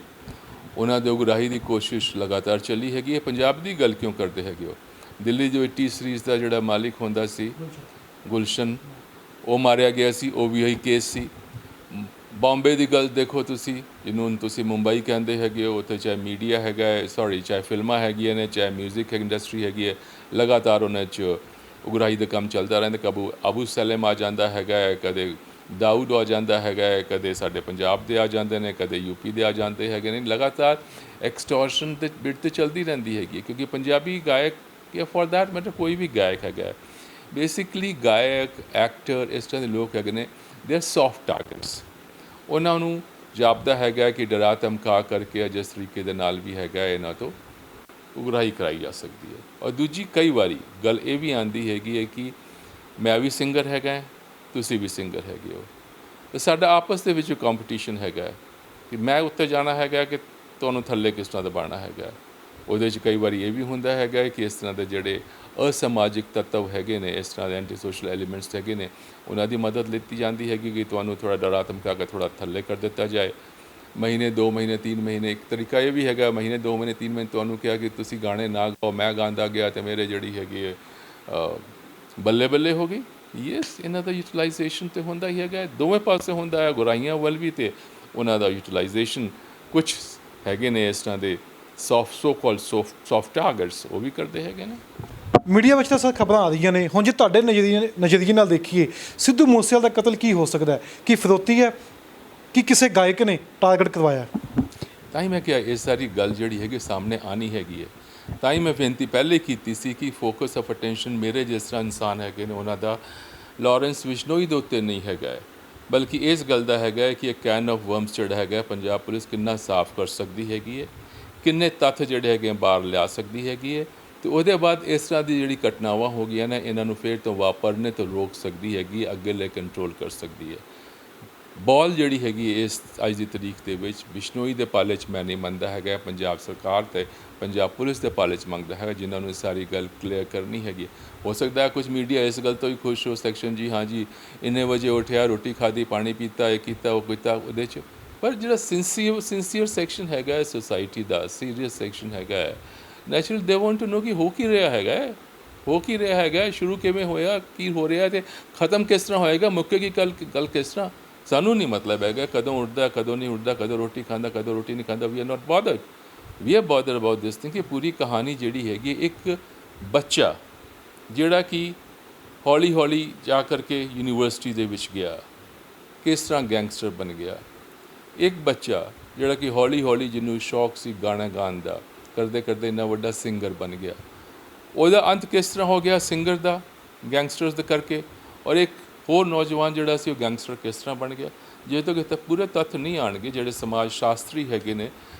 ਉਹਨਾਂ ਦੇ ਉਗਰਾਹੀ ਦੀ ਕੋਸ਼ਿਸ਼ ਲਗਾਤਾਰ ਚੱਲੀ ਹੈਗੀ ਹੈ। ਪੰਜਾਬ ਦੀ ਗੱਲ ਕਿਉਂ ਕਰਦੇ ਹੈਗੇ ਹੋ? ਦਿੱਲੀ ਜੋ 80 ਸੀਰੀਜ਼ ਦਾ ਜਿਹੜਾ ਮਾਲਿਕ ਹੁੰਦਾ ਸੀ ਗੁਲਸ਼ਨ, ਉਹ ਮਾਰਿਆ ਗਿਆ ਸੀ, ਉਹ ਵੀ ਇਹੀ ਕੇਸ ਸੀ। ਬੰਬੇ ਦੀ ਗੱਲ ਦੇਖੋ ਤੁਸੀਂ, ਜਿਹਨੂੰ ਤੁਸੀਂ ਮੁੰਬਈ ਕਹਿੰਦੇ ਹੈਗੇ ਹੋ, ਉੱਥੇ ਚਾਹੇ ਮੀਡੀਆ ਹੈਗਾ ਹੈ, ਚਾਹੇ ਫਿਲਮਾਂ ਹੈਗੀਆਂ ਨੇ, ਚਾਹੇ ਮਿਊਜ਼ਿਕ ਇੰਡਸਟਰੀ ਹੈਗੀ ਹੈ, ਲਗਾਤਾਰ ਉਹਨਾਂ 'ਚ ਉਗਰਾਹੀ ਦਾ ਕੰਮ ਚੱਲਦਾ ਰਹਿੰਦਾ। ਕਦੇ ਅਬੂ ਸਲਮ ਆ ਜਾਂਦਾ ਹੈਗਾ ਹੈ, ਕਦੇ ਦਾਊਦ ਆ ਜਾਂਦਾ ਹੈਗਾ ਹੈ, ਕਦੇ ਸਾਡੇ ਪੰਜਾਬ ਦੇ ਆ ਜਾਂਦੇ ਨੇ, ਕਦੇ UP ਦੇ ਆ ਜਾਂਦੇ ਹੈਗੇ ਨੇ। ਲਗਾਤਾਰ ਐਕਸਟੋਰਸ਼ਨ ਤੇ ਬਿਡ ਤੇ ਚੱਲਦੀ ਰਹਿੰਦੀ ਹੈਗੀ, ਕਿਉਂਕਿ ਪੰਜਾਬੀ ਗਾਇਕ ਜਾਂ ਫॉर दैट ਮੈਟਰ ਕੋਈ ਵੀ ਗਾਇਕ ਹੈਗਾ, ਬੇਸਿਕਲੀ ਗਾਇਕ, ਐਕਟਰ, ਇਸ ਤਰ੍ਹਾਂ ਦੇ ਲੋਕ ਹੈਗੇ ਨੇ, ਦੇ ਆਰ ਸੌਫਟ ਟਾਰਗੇਟਸ। ਉਹਨਾਂ ਨੂੰ ਜਾਪਦਾ ਹੈਗਾ ਕਿ ਡਰਾ ਧਮਕਾ ਕਰਕੇ ਜਿਸ ਤਰੀਕੇ ਦੇ ਨਾਲ ਵੀ ਹੈਗਾ ਇਹਨਾਂ ਤੋਂ ਉਗਰਾਹੀ ਕਰਾਈ ਜਾ ਸਕਦੀ ਹੈ। ਔਰ ਦੂਜੀ ਕਈ ਵਾਰੀ ਗੱਲ ਇਹ ਵੀ ਆਉਂਦੀ ਹੈਗੀ ਹੈ ਕਿ ਮੈਂ ਵੀ ਸਿੰਗਰ ਹੈਗਾ, ਤੁਸੀਂ ਵੀ ਸਿੰਗਰ ਹੈਗੇ ਹੋ, ਅਤੇ ਸਾਡਾ ਆਪਸ ਦੇ ਵਿੱਚ ਕੰਪੀਟੀਸ਼ਨ ਹੈਗਾ ਕਿ ਮੈਂ ਉੱਤੇ ਜਾਣਾ ਹੈਗਾ ਕਿ ਤੁਹਾਨੂੰ ਥੱਲੇ ਕਿਸ ਤਰ੍ਹਾਂ ਦਬਾਉਣਾ ਹੈਗਾ। ਉਹਦੇ 'ਚ ਕਈ ਵਾਰੀ ਇਹ ਵੀ ਹੁੰਦਾ ਹੈਗਾ ਕਿ ਇਸ ਤਰ੍ਹਾਂ ਦੇ ਜਿਹੜੇ ਅਸਮਾਜਿਕ ਤੱਤਵ ਹੈਗੇ ਨੇ, ਇਸ ਤਰ੍ਹਾਂ ਦੇ ਐਂਟੀ ਸੋਸ਼ਲ ਐਲੀਮੈਂਟਸ ਹੈਗੇ ਨੇ, ਉਹਨਾਂ ਦੀ ਮਦਦ ਲਿੱਤੀ ਜਾਂਦੀ ਹੈਗੀ ਕਿ ਤੁਹਾਨੂੰ ਥੋੜ੍ਹਾ ਡਰਾ ਧਮਕਾ ਕੇ ਥੋੜ੍ਹਾ ਥੱਲੇ ਕਰ ਦਿੱਤਾ ਜਾਏ। ਮਹੀਨੇ 2 ਮਹੀਨੇ 3 ਮਹੀਨੇ। ਇੱਕ ਤਰੀਕਾ ਇਹ ਵੀ ਹੈਗਾ, ਮਹੀਨੇ 2 ਮਹੀਨੇ 3 ਮਹੀਨੇ ਤੁਹਾਨੂੰ ਕਿਹਾ ਕਿ ਤੁਸੀਂ ਗਾਣੇ ਨਾ ਗਾਓ, ਮੈਂ ਗਾਉਂਦਾ ਗਿਆ ਅਤੇ ਮੇਰੇ ਜਿਹੜੀ ਹੈਗੀ ਹੈ ਬੱਲੇ ਬੱਲੇ ਹੋ ਗਈ। ਯੈਸ, ਇਹਨਾਂ ਦਾ ਯੂਟੀਲਾਈਜੇਸ਼ਨ ਤਾਂ ਹੁੰਦਾ ਹੀ ਹੈਗਾ, ਦੋਵੇਂ ਪਾਸੇ ਹੁੰਦਾ ਹੈ, ਗੁਰਾਈਆਂ ਵੱਲ ਵੀ ਅਤੇ ਉਹਨਾਂ ਦਾ ਯੂਟੀਲਾਈਜੇਸ਼ਨ। ਕੁਛ ਹੈਗੇ ਨੇ ਇਸ ਤਰ੍ਹਾਂ ਦੇ ਸੌਫਟ ਟਾਰਗੇਟਸ, ਉਹ ਵੀ ਕਰਦੇ ਹੈਗੇ ਨੇ। ਮੀਡੀਆ ਵਿੱਚ ਤਾਂ ਸਰ ਖਬਰਾਂ ਆ ਰਹੀਆਂ ਨੇ, ਹੁਣ ਜੇ ਤੁਹਾਡੇ ਨਜ਼ਰੀਏ ਨਾਲ ਦੇਖੀਏ, ਸਿੱਧੂ ਮੂਸੇਵਾਲੇ ਦਾ ਕਤਲ ਕੀ ਹੋ ਸਕਦਾ ਹੈ? ਕੀ ਫਿਰੌਤੀ ਹੈ ਕਿ ਕਿਸੇ ਗਾਇਕ ਨੇ ਟਾਰਗੇਟ ਕਰਵਾਇਆ? ਤਾਂ ਹੀ ਮੈਂ ਕਿਹਾ ਇਹ ਸਾਰੀ ਗੱਲ ਜਿਹੜੀ ਹੈਗੀ ਸਾਹਮਣੇ ਆਉਣੀ ਹੈਗੀ ਹੈ। ਤਾਂ ਹੀ ਮੈਂ ਬੇਨਤੀ ਪਹਿਲੇ ਕੀਤੀ ਸੀ ਕਿ ਫੋਕਸ ਆਫ ਅਟੈਂਸ਼ਨ ਮੇਰੇ ਜਿਸ ਤਰ੍ਹਾਂ ਇਨਸਾਨ ਹੈਗੇ ਨੇ ਉਹਨਾਂ ਦਾ ਲਾਰੈਂਸ ਬਿਸ਼ਨੋਈ ਦੇ ਉੱਤੇ ਨਹੀਂ ਹੈਗਾ ਹੈ, ਬਲਕਿ ਇਸ ਗੱਲ ਦਾ ਹੈਗਾ ਕਿ ਇਹ ਕੈਨ ਆਫ ਵਰਮਸ ਜਿਹੜਾ ਹੈਗਾ ਪੰਜਾਬ ਪੁਲਿਸ ਕਿੰਨਾ ਸਾਫ਼ ਕਰ ਸਕਦੀ ਹੈਗੀ ਹੈ, ਕਿੰਨੇ ਤੱਥ ਜਿਹੜੇ ਹੈਗੇ ਬਾਹਰ ਲਿਆ ਸਕਦੀ ਹੈਗੀ ਹੈ, ਅਤੇ ਉਹਦੇ ਬਾਅਦ ਇਸ ਤਰ੍ਹਾਂ ਦੀ ਜਿਹੜੀ ਘਟਨਾਵਾਂ ਹੋ ਗਈਆਂ ਨੇ ਇਹਨਾਂ ਨੂੰ ਫਿਰ ਤੋਂ ਵਾਪਰਨੇ ਤੋਂ ਰੋਕ ਸਕਦੀ ਹੈਗੀ, ਅੱਗੇ ਲੈ ਕੰਟਰੋਲ ਕਰ ਸਕਦੀ ਹੈ। ਬਾਲ ਜਿਹੜੀ ਹੈਗੀ ਇਸ ਅੱਜ ਦੀ ਤਰੀਕ ਦੇ ਵਿੱਚ ਬਿਸ਼ਨੋਈ ਦੇ ਪਾਲੇ 'ਚ ਮੈਂ ਨਹੀਂ ਮੰਨਦਾ ਹੈਗਾ, ਪੰਜਾਬ ਸਰਕਾਰ ਅਤੇ ਪੰਜਾਬ ਪੁਲਿਸ ਦੇ ਪਾਲੇ 'ਚ ਮੰਗਦਾ ਹੈਗਾ, ਜਿਨ੍ਹਾਂ ਨੂੰ ਇਹ ਸਾਰੀ ਗੱਲ ਕਲੀਅਰ ਕਰਨੀ ਹੈਗੀ। ਹੋ ਸਕਦਾ ਹੈ ਕੁਝ ਮੀਡੀਆ ਇਸ ਗੱਲ ਤੋਂ ਹੀ ਖੁਸ਼ ਹੋ ਸੈਕਸ਼ਨ ਜੀ, ਹਾਂ ਜੀ ਇੰਨੇ ਵਜੇ ਉੱਠਿਆ, ਰੋਟੀ ਖਾਧੀ, ਪਾਣੀ ਪੀਤਾ, ਇਹ ਕੀਤਾ ਉਹ ਕੀਤਾ ਉਹਦੇ 'ਚ, ਪਰ ਜਿਹੜਾ ਸਿੰਸੀਅਰ ਸੈਕਸ਼ਨ ਹੈਗਾ ਸੋਸਾਇਟੀ ਦਾ, ਸੀਰੀਅਸ ਸੈਕਸ਼ਨ ਹੈਗਾ ਹੈ, natural they want to know ਕਿ ਹੋ ਕੀ ਰਿਹਾ ਹੈਗਾ, ਹੋ ਕੀ ਰਿਹਾ ਹੈਗਾ, ਸ਼ੁਰੂ ਕਿਵੇਂ ਹੋਇਆ, ਕੀ ਹੋ ਰਿਹਾ ਅਤੇ ਖ਼ਤਮ ਕਿਸ ਤਰ੍ਹਾਂ ਹੋਏਗਾ, ਮੁੱਕੇਗੀ ਗੱਲ ਕਿਸ ਤਰ੍ਹਾਂ। ਸਾਨੂੰ ਨਹੀਂ ਮਤਲਬ ਹੈਗਾ ਕਦੋਂ ਉੱਠਦਾ, ਕਦੋਂ ਨਹੀਂ ਉੱਠਦਾ, ਕਦੋਂ ਰੋਟੀ ਖਾਂਦਾ, ਕਦੋਂ ਰੋਟੀ ਨਹੀਂ ਖਾਂਦਾ। We are not bothered, we are bothered about this thing ਕਿ ਪੂਰੀ ਕਹਾਣੀ ਜਿਹੜੀ ਹੈਗੀ ਇੱਕ ਬੱਚਾ ਜਿਹੜਾ ਕਿ ਹੌਲੀ ਹੌਲੀ ਜਾ ਕਰਕੇ ਯੂਨੀਵਰਸਿਟੀ ਦੇ ਵਿੱਚ ਗਿਆ, ਕਿਸ ਤਰ੍ਹਾਂ ਗੈਂਗਸਟਰ ਬਣ ਗਿਆ। ਇੱਕ ਬੱਚਾ ਜਿਹੜਾ ਕਿ ਹੌਲੀ ਹੌਲੀ ਜਿਹਨੂੰ ਸ਼ੌਕ ਸੀ ਗਾਣਾ ਗਾਉਣ ਦਾ, ਕਰਦੇ ਕਰਦੇ ਇੰਨਾ ਵੱਡਾ ਸਿੰਗਰ ਬਣ ਗਿਆ। ਉਹਦਾ ਅੰਤ ਕਿਸ ਤਰ੍ਹਾਂ ਹੋ ਗਿਆ ਸਿੰਗਰ ਦਾ, ਗੈਂਗਸਟਰਸ ਦੇ ਕਰਕੇ। ਔਰ ਇੱਕ ਹੋਰ ਨੌਜਵਾਨ ਜਿਹੜਾ ਸੀ ਉਹ ਗੈਂਗਸਟਰ ਕਿਸ ਤਰ੍ਹਾਂ ਬਣ ਗਿਆ। ਜੇ ਤੋਂ ਕਿਤੇ ਪੂਰੇ ਤੱਥ ਨਹੀਂ ਆਉਣਗੇ, ਜਿਹੜੇ ਸਮਾਜ ਸ਼ਾਸਤਰੀ ਹੈਗੇ ਨੇ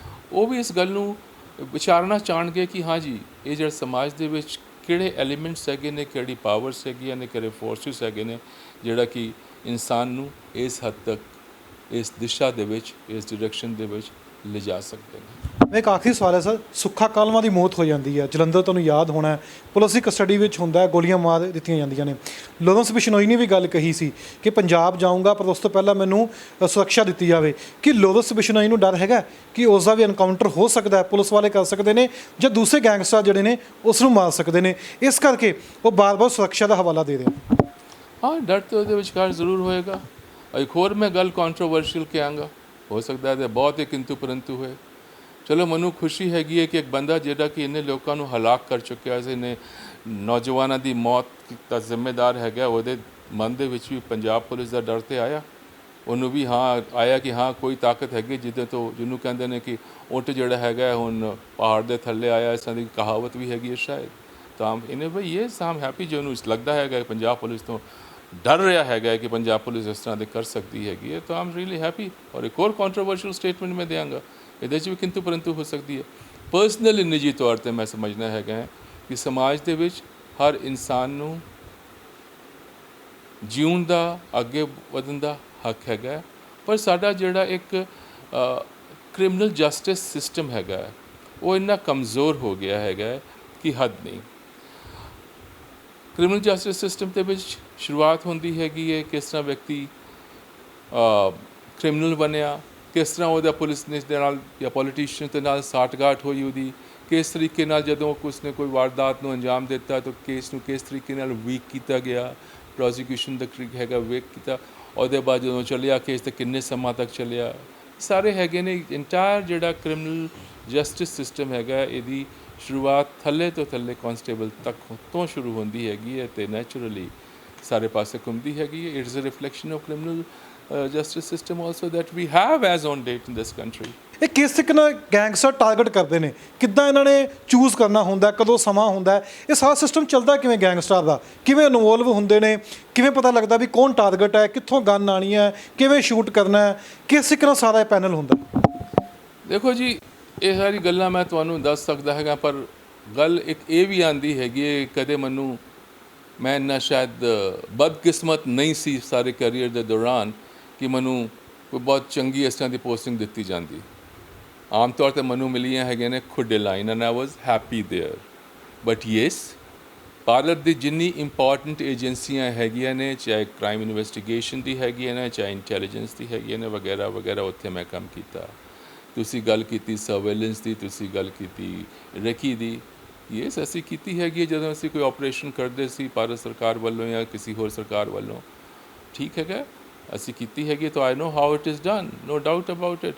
ਉਹ ਵੀ ਇਸ ਗੱਲ ਨੂੰ ਵਿਚਾਰਨਾ ਚਾਹਣਗੇ ਕਿ ਹਾਂ ਜੀ ਇਹ ਜਿਹੜਾ ਸਮਾਜ ਦੇ ਵਿੱਚ ਕਿਹੜੇ ਐਲੀਮੈਂਟਸ ਹੈਗੇ ਨੇ, ਕਿਹੜੀ ਪਾਵਰਸ ਹੈਗੀਆਂ ਨੇ, ਕਿਹੜੇ ਫੋਰਸਿਸ ਹੈਗੇ ਨੇ ਜਿਹੜਾ ਕਿ ਇਨਸਾਨ ਨੂੰ ਇਸ ਹੱਦ ਤੱਕ ਇਸ ਦਿਸ਼ਾ ਦੇ ਵਿੱਚ, ਇਸ ਡਾਇਰੈਕਸ਼ਨ ਦੇ ਵਿੱਚ ਲਿਜਾ ਸਕਦੇ ਨੇ। ਇੱਕ ਆਖਰੀ ਸਵਾਲ ਹੈ ਸਰ, ਸੁੱਖਾ ਕਾਲਮਾ ਦੀ ਮੌਤ ਹੋ ਜਾਂਦੀ ਹੈ ਜਲੰਧਰ, ਤੁਹਾਨੂੰ ਯਾਦ ਹੋਣਾ ਹੈ, ਪੁਲਿਸ ਦੀ ਕਸਟਡੀ ਵਿੱਚ ਹੁੰਦਾ ਹੈ, ਗੋਲੀਆਂ ਮਾਰ ਦਿੱਤੀਆਂ ਜਾਂਦੀਆਂ ਨੇ। ਲਾਰੈਂਸ ਬਿਸ਼ਨੋਈ ਨੇ ਵੀ ਗੱਲ ਕਹੀ ਸੀ ਕਿ ਪੰਜਾਬ ਜਾਊਂਗਾ ਪਰ ਉਸ ਤੋਂ ਪਹਿਲਾਂ ਮੈਨੂੰ ਸੁਰੱਖਿਆ ਦਿੱਤੀ ਜਾਵੇ। ਕਿ ਲਾਰੈਂਸ ਬਿਸ਼ਨੋਈ ਨੂੰ ਡਰ ਹੈਗਾ ਕਿ ਉਸ ਦਾ ਵੀ ਐਨਕਾਊਂਟਰ ਹੋ ਸਕਦਾ ਹੈ, ਪੁਲਿਸ ਵਾਲੇ ਕਰ ਸਕਦੇ ਨੇ ਜਾਂ ਦੂਸਰੇ ਗੈਂਗਸਟਰ ਜਿਹੜੇ ਨੇ ਉਸ ਨੂੰ ਮਾਰ ਸਕਦੇ ਨੇ, ਇਸ ਕਰਕੇ ਉਹ ਬਾਰ-ਬਾਰ ਸੁਰੱਖਿਆ ਦਾ ਹਵਾਲਾ ਦੇ ਰਹੇ? ਹਾਂ, ਡਰ ਤਾਂ ਉਹਦੇ ਵਿਚਕਾਰ ਜ਼ਰੂਰ ਹੋਏਗਾ। ਇੱਕ ਹੋਰ ਮੈਂ ਗੱਲ ਕੰਟਰੋਵਰਸ਼ੀਅਲ ਕਹਾਂਗਾ, ਹੋ ਸਕਦਾ ਹੈ ਬਹੁਤ ਹੀ ਕਿੰਤੂ ਪਰੰਤੂ ਹੋਏ। ਚਲੋ ਮੈਨੂੰ ਖੁਸ਼ੀ ਹੈਗੀ ਹੈ ਕਿ ਇੱਕ ਬੰਦਾ ਜਿਹੜਾ ਕਿ ਇੰਨੇ ਲੋਕਾਂ ਨੂੰ ਹਲਾਕ ਕਰ ਚੁੱਕਿਆ ਸੀ, ਇੰਨੇ ਨੌਜਵਾਨਾਂ ਦੀ ਮੌਤ ਦਾ ਜ਼ਿੰਮੇਦਾਰ ਹੈਗਾ, ਉਹਦੇ ਮਨ ਦੇ ਵਿੱਚ ਵੀ ਪੰਜਾਬ ਪੁਲਿਸ ਦਾ ਡਰ ਤੇ ਆਇਆ। ਉਹਨੂੰ ਵੀ ਹਾਂ ਆਇਆ ਕਿ ਹਾਂ ਕੋਈ ਤਾਕਤ ਹੈਗੀ ਜਿਹਦੇ ਤੋਂ, ਜਿਹਨੂੰ ਕਹਿੰਦੇ ਨੇ ਕਿ ਊਂਟ ਜਿਹੜਾ ਹੈਗਾ ਹੁਣ ਪਹਾੜ ਦੇ ਥੱਲੇ ਆਇਆ, ਇਸ ਤਰ੍ਹਾਂ ਦੀ ਕਹਾਵਤ ਵੀ ਹੈਗੀ ਹੈ ਸ਼ਾਇਦ। ਤਾਂ ਇਹਨੇ ਬਈ ਇਹ ਸਾਮ ਹੈਪੀ ਜੋ ਉਹਨੂੰ ਲੱਗਦਾ ਹੈਗਾ ਕਿ ਪੰਜਾਬ ਪੁਲਿਸ ਤੋਂ ਡਰ ਰਿਹਾ ਹੈਗਾ ਕਿ ਪੰਜਾਬ ਪੁਲਿਸ ਇਸ ਤਰ੍ਹਾਂ ਦੇ ਕਰ ਸਕਦੀ ਹੈਗੀ ਹੈ, ਤਾਂ ਆਮ ਰੀਅਲੀ ਹੈਪੀ। ਔਰ ਇੱਕ ਹੋਰ ਕੰਟਰੋਵਰਸ਼ੀਅਲ ਸਟੇਟਮੈਂਟ ਮੈਂ ਦਿਆਂਗਾ, ਇਹਦੇ 'ਚ ਵੀ ਕਿੰਤੂ ਪਰੰਤੂ ਹੋ ਸਕਦੀ ਹੈ। ਪਰਸਨਲੀ ਨਿੱਜੀ ਤੌਰ 'ਤੇ ਮੈਂ ਸਮਝਣਾ ਹੈਗਾ ਕਿ ਸਮਾਜ ਦੇ ਵਿੱਚ ਹਰ ਇਨਸਾਨ ਨੂੰ ਜਿਉਣ ਦਾ, ਅੱਗੇ ਵਧਣ ਦਾ ਹੱਕ ਹੈਗਾ, ਪਰ ਸਾਡਾ ਜਿਹੜਾ ਇੱਕ ਕ੍ਰਿਮੀਨਲ ਜਸਟਿਸ ਸਿਸਟਮ ਹੈਗਾ ਉਹ ਇੰਨਾ ਕਮਜ਼ੋਰ ਹੋ ਗਿਆ ਹੈਗਾ ਕਿ ਹੱਦ ਨਹੀਂ। ਕ੍ਰਿਮੀਨਲ ਜਸਟਿਸ ਸਿਸਟਮ ਦੇ ਵਿੱਚ ਸ਼ੁਰੂਆਤ ਹੁੰਦੀ ਹੈਗੀ ਹੈ ਕਿਸ ਤਰ੍ਹਾਂ ਵਿਅਕਤੀ ਕ੍ਰਿਮੀਨਲ ਬਣਿਆ, ਕਿਸ ਤਰ੍ਹਾਂ ਉਹਦਾ ਪੁਲਿਸ ਦੇ ਨਾਲ ਜਾਂ ਪੋਲੀਟੀਸ਼ੀਅਨ ਦੇ ਨਾਲ ਸਾਠਗਾਠ ਹੋਈ ਉਹਦੀ, ਕਿਸ ਤਰੀਕੇ ਨਾਲ ਜਦੋਂ ਉਸਨੇ ਕੋਈ ਵਾਰਦਾਤ ਨੂੰ ਅੰਜਾਮ ਦਿੱਤਾ ਤਾਂ ਕੇਸ ਨੂੰ ਕਿਸ ਤਰੀਕੇ ਨਾਲ ਵੀਕ ਕੀਤਾ ਗਿਆ, ਪ੍ਰੋਸੀਕਿਊਸ਼ਨ ਦਾ ਤਰੀਕਾ ਹੈਗਾ ਵੀਕ ਕੀਤਾ। ਉਹਦੇ ਬਾਅਦ ਜਦੋਂ ਚੱਲਿਆ ਕੇਸ ਤਾਂ ਕਿੰਨੇ ਸਮਾਂ ਤੱਕ ਚੱਲਿਆ, ਸਾਰੇ ਹੈਗੇ ਨੇ। ਇੰਟਾਇਰ ਜਿਹੜਾ ਕ੍ਰਿਮੀਨਲ ਜਸਟਿਸ ਸਿਸਟਮ ਹੈਗਾ ਇਹਦੀ ਸ਼ੁਰੂਆਤ ਥੱਲੇ ਤੋਂ ਥੱਲੇ ਕਾਂਸਟੇਬਲ ਤੱਕ ਤੋਂ ਸ਼ੁਰੂ ਹੁੰਦੀ ਹੈਗੀ ਹੈ ਅਤੇ ਨੈਚੁਰਲੀ ਸਾਰੇ ਪਾਸੇ ਘੁੰਮਦੀ ਹੈਗੀ ਹੈ। It is a reflection of criminal justice system also that we have as on date in this country. ਇਹ ਕਿਸ ਤਰੀਕੇ ਨਾਲ ਗੈਂਗਸਟਰ ਟਾਰਗੇਟ ਕਰਦੇ ਨੇ, ਕਿੱਦਾਂ ਇਹਨਾਂ ਨੇ ਚੂਜ਼ ਕਰਨਾ ਹੁੰਦਾ, ਕਦੋਂ ਸਮਾਂ ਹੁੰਦਾ, ਇਹ ਸਾਰਾ ਸਿਸਟਮ ਚੱਲਦਾ ਕਿਵੇਂ ਗੈਂਗਸਟਰ ਦਾ, ਕਿਵੇਂ ਇਨਵੋਲਵ ਹੁੰਦੇ ਨੇ, ਕਿਵੇਂ ਪਤਾ ਲੱਗਦਾ ਵੀ ਕੌਣ ਟਾਰਗੇਟ ਹੈ, ਕਿੱਥੋਂ ਗਨ ਆਉਣੀ ਹੈ, ਕਿਵੇਂ ਸ਼ੂਟ ਕਰਨਾ ਹੈ, ਕਿਸ ਤਰੀਕੇ ਨਾਲ ਸਾਰਾ ਇਹ ਪੈਨਲ ਹੁੰਦਾ? ਦੇਖੋ ਜੀ ਇਹ ਸਾਰੀ ਗੱਲਾਂ ਮੈਂ ਤੁਹਾਨੂੰ ਦੱਸ ਸਕਦਾ ਹੈਗਾ, ਪਰ ਗੱਲ ਇੱਕ ਇਹ ਵੀ ਆਉਂਦੀ ਹੈਗੀ ਹੈ, ਕਦੇ ਮੈਨੂੰ ਮੈਂ ਇੰਨਾ ਸ਼ਾਇਦ ਬਦਕਿਸਮਤ ਨਹੀਂ ਸੀ ਸਾਰੇ ਕੈਰੀਅਰ ਦੇ ਦੌਰਾਨ ਕਿ ਮੈਨੂੰ ਕੋਈ ਬਹੁਤ ਚੰਗੀ ਇਸ ਤਰ੍ਹਾਂ ਦੀ ਪੋਸਟਿੰਗ ਦਿੱਤੀ ਜਾਂਦੀ। ਆਮ ਤੌਰ 'ਤੇ ਮੈਨੂੰ ਮਿਲੀਆਂ ਹੈਗੀਆਂ ਨੇ ਖੁੱਡੇ line and I was happy there. But yes, Bharat ਦੀ ਜਿੰਨੀ ਇੰਪੋਰਟੈਂਟ ਏਜੰਸੀਆਂ ਹੈਗੀਆਂ ਨੇ, ਚਾਹੇ ਕ੍ਰਾਈਮ ਇਨਵੈਸਟੀਗੇਸ਼ਨ ਦੀ ਹੈਗੀਆਂ ਨੇ, ਚਾਹੇ ਇੰਟੈਲੀਜੈਂਸ ਦੀ ਹੈਗੀਆਂ ਨੇ ਵਗੈਰਾ ਵਗੈਰਾ, ਉੱਥੇ ਮੈਂ ਕੰਮ ਕੀਤਾ। ਤੁਸੀਂ ਗੱਲ ਕੀਤੀ ਸਰਵੇਲੈਂਸ ਦੀ, ਤੁਸੀਂ ਗੱਲ ਕੀਤੀ ਰੇਕੀ ਦੀ, ਇਹ ਅਸੀਂ ਕੀਤੀ ਹੈਗੀ ਹੈ ਜਦੋਂ ਅਸੀਂ ਕੋਈ ਆਪਰੇਸ਼ਨ ਕਰਦੇ ਸੀ ਭਾਰਤ ਸਰਕਾਰ ਵੱਲੋਂ ਜਾਂ ਕਿਸੇ ਹੋਰ ਸਰਕਾਰ ਵੱਲੋਂ। ਠੀਕ ਹੈਗਾ, ਅਸੀਂ ਕੀਤੀ ਹੈਗੀ, ਤਾਂ I know how it is done, no doubt about it.